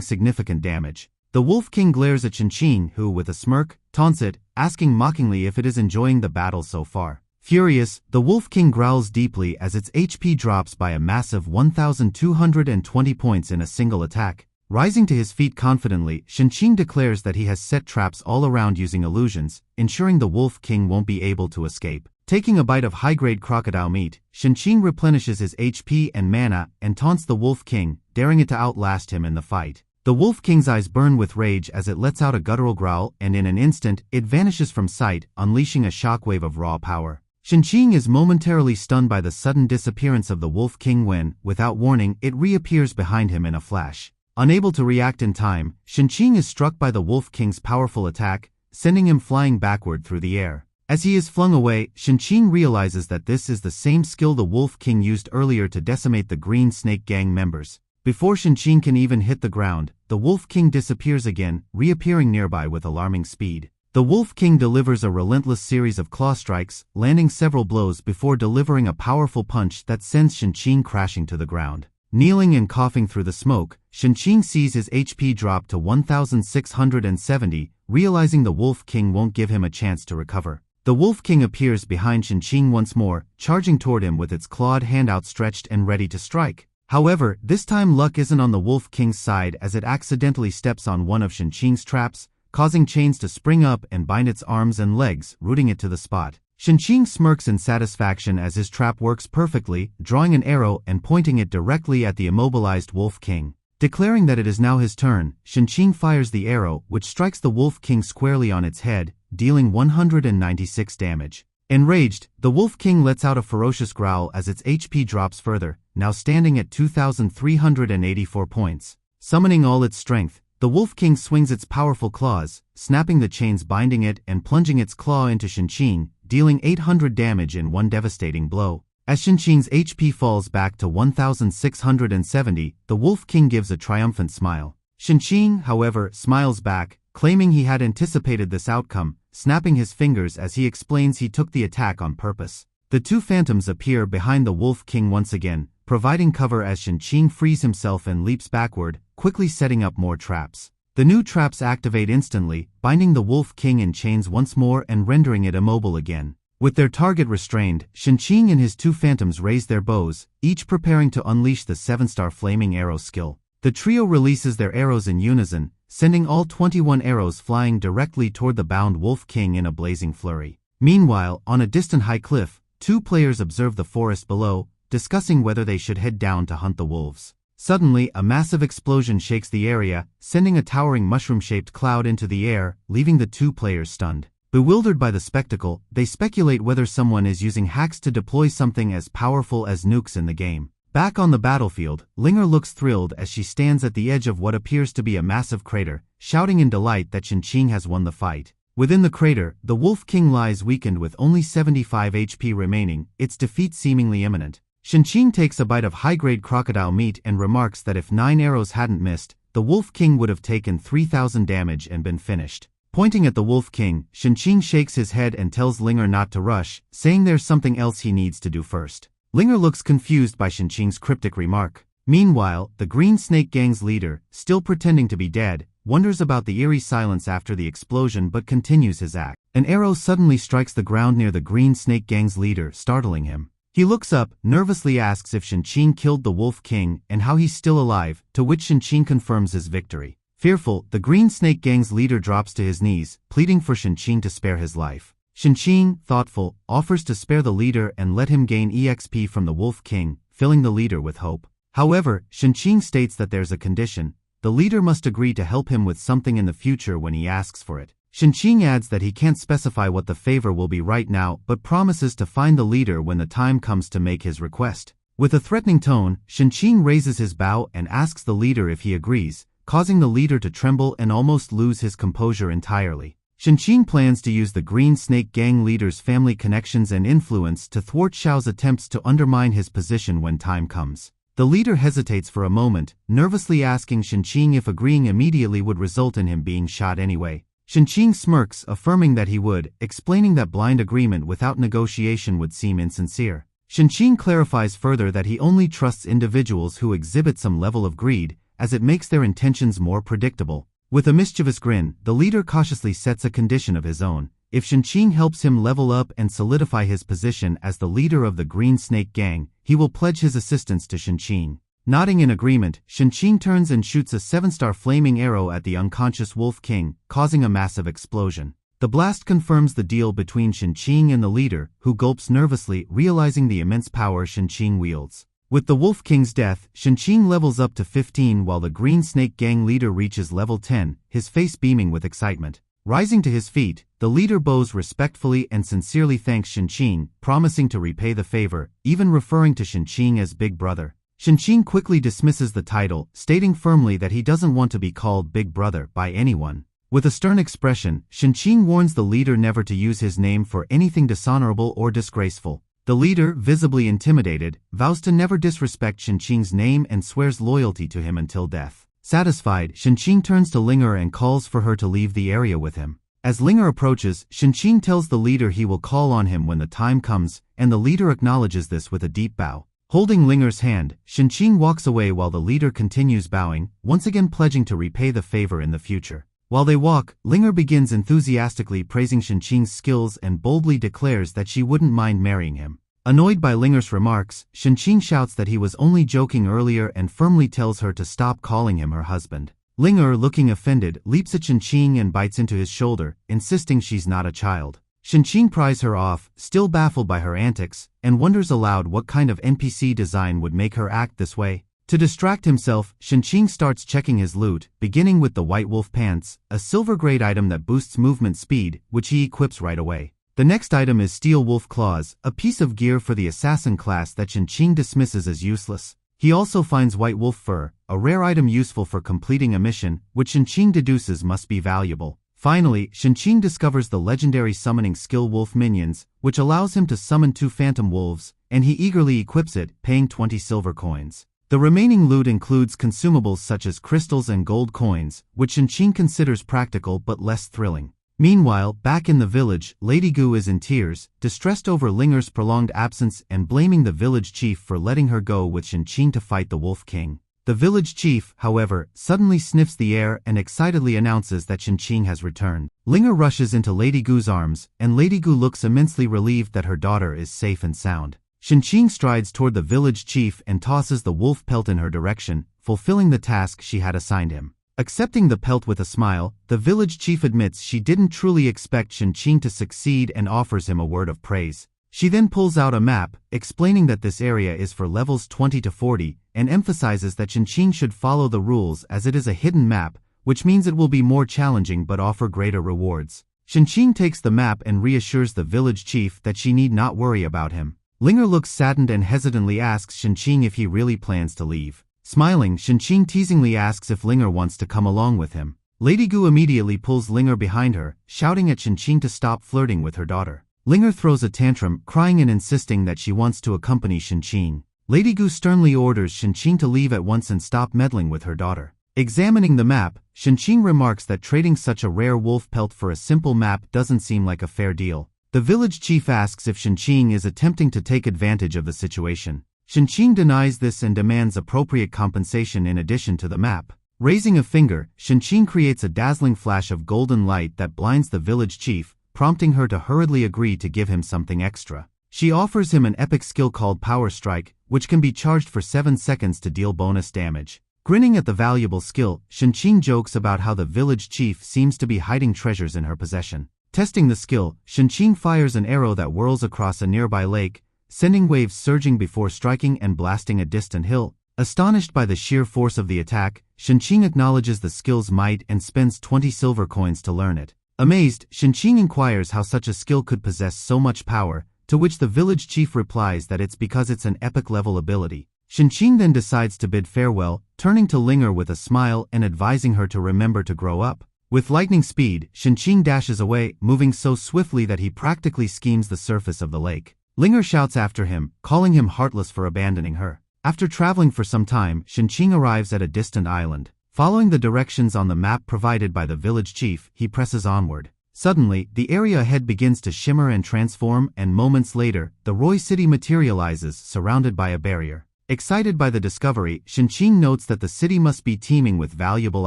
significant damage. The Wolf King glares at Shenqing, who, with a smirk, taunts it, asking mockingly if it is enjoying the battle so far. Furious, the Wolf King growls deeply as its HP drops by a massive 1,220 points in a single attack. Rising to his feet confidently, Shenqing declares that he has set traps all around using illusions, ensuring the Wolf King won't be able to escape. Taking a bite of high-grade crocodile meat, Shenqing replenishes his HP and mana and taunts the Wolf King, daring it to outlast him in the fight. The Wolf King's eyes burn with rage as it lets out a guttural growl, and in an instant, it vanishes from sight, unleashing a shockwave of raw power. Shenqing is momentarily stunned by the sudden disappearance of the Wolf King when, without warning, it reappears behind him in a flash. Unable to react in time, Shenqing is struck by the Wolf King's powerful attack, sending him flying backward through the air. As he is flung away, Shenqing realizes that this is the same skill the Wolf King used earlier to decimate the Green Snake Gang members. Before Shenqing can even hit the ground, the Wolf King disappears again, reappearing nearby with alarming speed. The Wolf King delivers a relentless series of claw strikes, landing several blows before delivering a powerful punch that sends Shenqing crashing to the ground. Kneeling and coughing through the smoke, Shenqing sees his HP drop to 1,670, realizing the Wolf King won't give him a chance to recover. The Wolf King appears behind Shenqing once more, charging toward him with its clawed hand outstretched and ready to strike. However, this time luck isn't on the Wolf King's side as it accidentally steps on one of Shenqing's traps, causing chains to spring up and bind its arms and legs, rooting it to the spot. Shenqing smirks in satisfaction as his trap works perfectly, drawing an arrow and pointing it directly at the immobilized Wolf King. Declaring that it is now his turn, Shenqing fires the arrow, which strikes the Wolf King squarely on its head, dealing 196 damage. Enraged, the Wolf King lets out a ferocious growl as its HP drops further, now standing at 2,384 points. Summoning all its strength, the Wolf King swings its powerful claws, snapping the chains binding it and plunging its claw into Shenqing, dealing 800 damage in one devastating blow. As Shenqing's HP falls back to 1,670, the Wolf King gives a triumphant smile. Shenqing, however, smiles back, claiming he had anticipated this outcome, snapping his fingers as he explains he took the attack on purpose. The 2 phantoms appear behind the Wolf King once again, providing cover as Shenqing frees himself and leaps backward, quickly setting up more traps. The new traps activate instantly, binding the Wolf King in chains once more and rendering it immobile again. With their target restrained, Shenqing and his 2 phantoms raise their bows, each preparing to unleash the 7-star flaming arrow skill. The trio releases their arrows in unison, sending all 21 arrows flying directly toward the bound Wolf King in a blazing flurry. Meanwhile, on a distant high cliff, 2 players observe the forest below, discussing whether they should head down to hunt the wolves. Suddenly, a massive explosion shakes the area, sending a towering mushroom-shaped cloud into the air, leaving the 2 players stunned. Bewildered by the spectacle, they speculate whether someone is using hacks to deploy something as powerful as nukes in the game. Back on the battlefield, Linger looks thrilled as she stands at the edge of what appears to be a massive crater, shouting in delight that Shenqing has won the fight. Within the crater, the Wolf King lies weakened with only 75 HP remaining, its defeat seemingly imminent. Shenqing takes a bite of high-grade crocodile meat and remarks that if 9 arrows hadn't missed, the Wolf King would have taken 3,000 damage and been finished. Pointing at the Wolf King, Shenqing shakes his head and tells Linger not to rush, saying there's something else he needs to do first. Linger looks confused by Shenqing's cryptic remark. Meanwhile, the Green Snake Gang's leader, still pretending to be dead, wonders about the eerie silence after the explosion but continues his act. An arrow suddenly strikes the ground near the Green Snake Gang's leader, startling him. He looks up, nervously asks if Shinqing killed the Wolf King and how he's still alive, to which Shinqing confirms his victory. Fearful, the Green Snake Gang's leader drops to his knees, pleading for Shinqing to spare his life. Shinqing, thoughtful, offers to spare the leader and let him gain EXP from the Wolf King, filling the leader with hope. However, Shinqing states that there's a condition. The leader must agree to help him with something in the future when he asks for it. Shinqing adds that he can't specify what the favor will be right now but promises to find the leader when the time comes to make his request. With a threatening tone, Shinqing raises his bow and asks the leader if he agrees, causing the leader to tremble and almost lose his composure entirely. Shinqing plans to use the Green Snake Gang leader's family connections and influence to thwart Xiao's attempts to undermine his position when time comes. The leader hesitates for a moment, nervously asking Shinqing if agreeing immediately would result in him being shot anyway. Shinqing smirks, affirming that he would, explaining that blind agreement without negotiation would seem insincere. Shinqing clarifies further that he only trusts individuals who exhibit some level of greed, as it makes their intentions more predictable. With a mischievous grin, the leader cautiously sets a condition of his own. If Shinqing helps him level up and solidify his position as the leader of the Green Snake Gang, he will pledge his assistance to Shinqing. Nodding in agreement, Shinqing turns and shoots a 7-star flaming arrow at the unconscious Wolf King, causing a massive explosion. The blast confirms the deal between Shinqing and the leader, who gulps nervously, realizing the immense power Shinqing wields. With the Wolf King's death, Shinqing levels up to 15 while the Green Snake Gang leader reaches level 10, his face beaming with excitement. Rising to his feet, the leader bows respectfully and sincerely thanks Shinqing, promising to repay the favor, even referring to Shinqing as Big Brother. Shinqing quickly dismisses the title, stating firmly that he doesn't want to be called Big Brother by anyone. With a stern expression, Shinqing warns the leader never to use his name for anything dishonorable or disgraceful. The leader, visibly intimidated, vows to never disrespect Shinqing's name and swears loyalty to him until death. Satisfied, Shinqing turns to Linger and calls for her to leave the area with him. As Linger approaches, Shinqing tells the leader he will call on him when the time comes, and the leader acknowledges this with a deep bow. Holding Linger's hand, Shinqing walks away while the leader continues bowing, once again pledging to repay the favor in the future. While they walk, Linger begins enthusiastically praising Shinqing's skills and boldly declares that she wouldn't mind marrying him. Annoyed by Linger's remarks, Shinqing shouts that he was only joking earlier and firmly tells her to stop calling him her husband. Linger, looking offended, leaps at Shinqing and bites into his shoulder, insisting she's not a child. Shinqing pries her off, still baffled by her antics, and wonders aloud what kind of NPC design would make her act this way. To distract himself, Shinqing starts checking his loot, beginning with the White Wolf Pants, a silver-grade item that boosts movement speed, which he equips right away. The next item is Steel Wolf Claws, a piece of gear for the assassin class that Shinqing dismisses as useless. He also finds White Wolf Fur, a rare item useful for completing a mission, which Shinqing deduces must be valuable. Finally, Shinqing discovers the legendary summoning skill Wolf Minions, which allows him to summon 2 phantom wolves, and he eagerly equips it, paying 20 silver coins. The remaining loot includes consumables such as crystals and gold coins, which Shinqing considers practical but less thrilling. Meanwhile, back in the village, Lady Gu is in tears, distressed over Linger's prolonged absence and blaming the village chief for letting her go with Shinqing to fight the Wolf King. The village chief, however, suddenly sniffs the air and excitedly announces that Shinqing has returned. Linger rushes into Lady Gu's arms, and Lady Gu looks immensely relieved that her daughter is safe and sound. Shinqing strides toward the village chief and tosses the wolf pelt in her direction, fulfilling the task she had assigned him. Accepting the pelt with a smile, the village chief admits she didn't truly expect Shinqing to succeed and offers him a word of praise. She then pulls out a map, explaining that this area is for levels 20 to 40, and emphasizes that Shinqing should follow the rules as it is a hidden map, which means it will be more challenging but offer greater rewards. Shinqing takes the map and reassures the village chief that she need not worry about him. Linger looks saddened and hesitantly asks Shinqing if he really plans to leave. Smiling, Shinqing teasingly asks if Linger wants to come along with him. Lady Gu immediately pulls Linger behind her, shouting at Shinqing to stop flirting with her daughter. Linger throws a tantrum, crying and insisting that she wants to accompany Shinqing. Lady Gu sternly orders Shinqing to leave at once and stop meddling with her daughter. Examining the map, Shinqing remarks that trading such a rare wolf pelt for a simple map doesn't seem like a fair deal. The village chief asks if Shinqing is attempting to take advantage of the situation. Shinqing denies this and demands appropriate compensation in addition to the map. Raising a finger, Shinqing creates a dazzling flash of golden light that blinds the village chief, prompting her to hurriedly agree to give him something extra. She offers him an epic skill called Power Strike, which can be charged for 7 seconds to deal bonus damage. Grinning at the valuable skill, Shinqing jokes about how the village chief seems to be hiding treasures in her possession. Testing the skill, Shinqing fires an arrow that whirls across a nearby lake, sending waves surging before striking and blasting a distant hill. Astonished by the sheer force of the attack, Shinqing acknowledges the skill's might and spends 20 silver coins to learn it. Amazed, Shinqing inquires how such a skill could possess so much power, to which the village chief replies that it's because it's an epic-level ability. Shinqing then decides to bid farewell, turning to Linger with a smile and advising her to remember to grow up. With lightning speed, Shinqing dashes away, moving so swiftly that he practically skims the surface of the lake. Linger shouts after him, calling him heartless for abandoning her. After traveling for some time, Shinqing arrives at a distant island. Following the directions on the map provided by the village chief, he presses onward. Suddenly, the area ahead begins to shimmer and transform, and moments later, the Roy City materializes, surrounded by a barrier. Excited by the discovery, Shinqing notes that the city must be teeming with valuable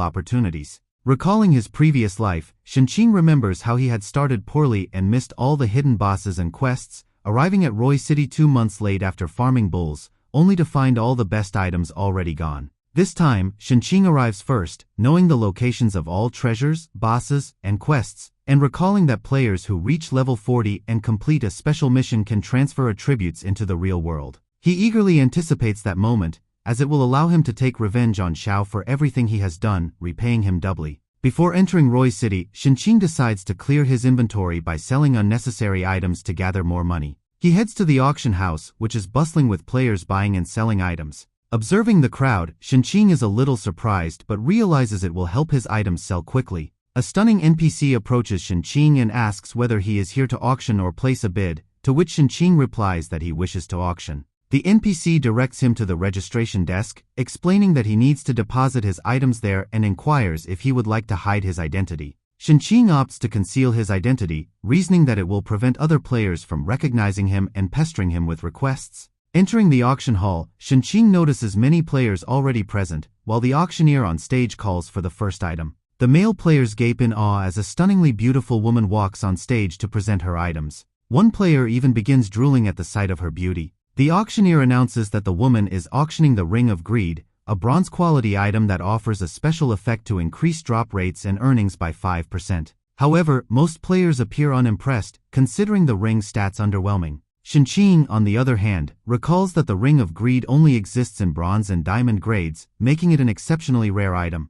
opportunities. Recalling his previous life, Shinqing remembers how he had started poorly and missed all the hidden bosses and quests, arriving at Roy City 2 months late after farming bulls, only to find all the best items already gone. This time, Shinqing arrives first, knowing the locations of all treasures, bosses, and quests, and recalling that players who reach level 40 and complete a special mission can transfer attributes into the real world. He eagerly anticipates that moment, as it will allow him to take revenge on Xiao for everything he has done, repaying him doubly. Before entering Roy City, Shinqing decides to clear his inventory by selling unnecessary items to gather more money. He heads to the auction house, which is bustling with players buying and selling items. Observing the crowd, Shinqing is a little surprised but realizes it will help his items sell quickly. A stunning NPC approaches Shinqing and asks whether he is here to auction or place a bid, to which Shinqing replies that he wishes to auction. The NPC directs him to the registration desk, explaining that he needs to deposit his items there and inquires if he would like to hide his identity. Shinqing opts to conceal his identity, reasoning that it will prevent other players from recognizing him and pestering him with requests. Entering the auction hall, Shinqing notices many players already present, while the auctioneer on stage calls for the first item. The male players gape in awe as a stunningly beautiful woman walks on stage to present her items. One player even begins drooling at the sight of her beauty. The auctioneer announces that the woman is auctioning the Ring of Greed, a bronze-quality item that offers a special effect to increase drop rates and earnings by 5%. However, most players appear unimpressed, considering the ring's stats underwhelming. Shinqing, on the other hand, recalls that the Ring of Greed only exists in bronze and diamond grades, making it an exceptionally rare item.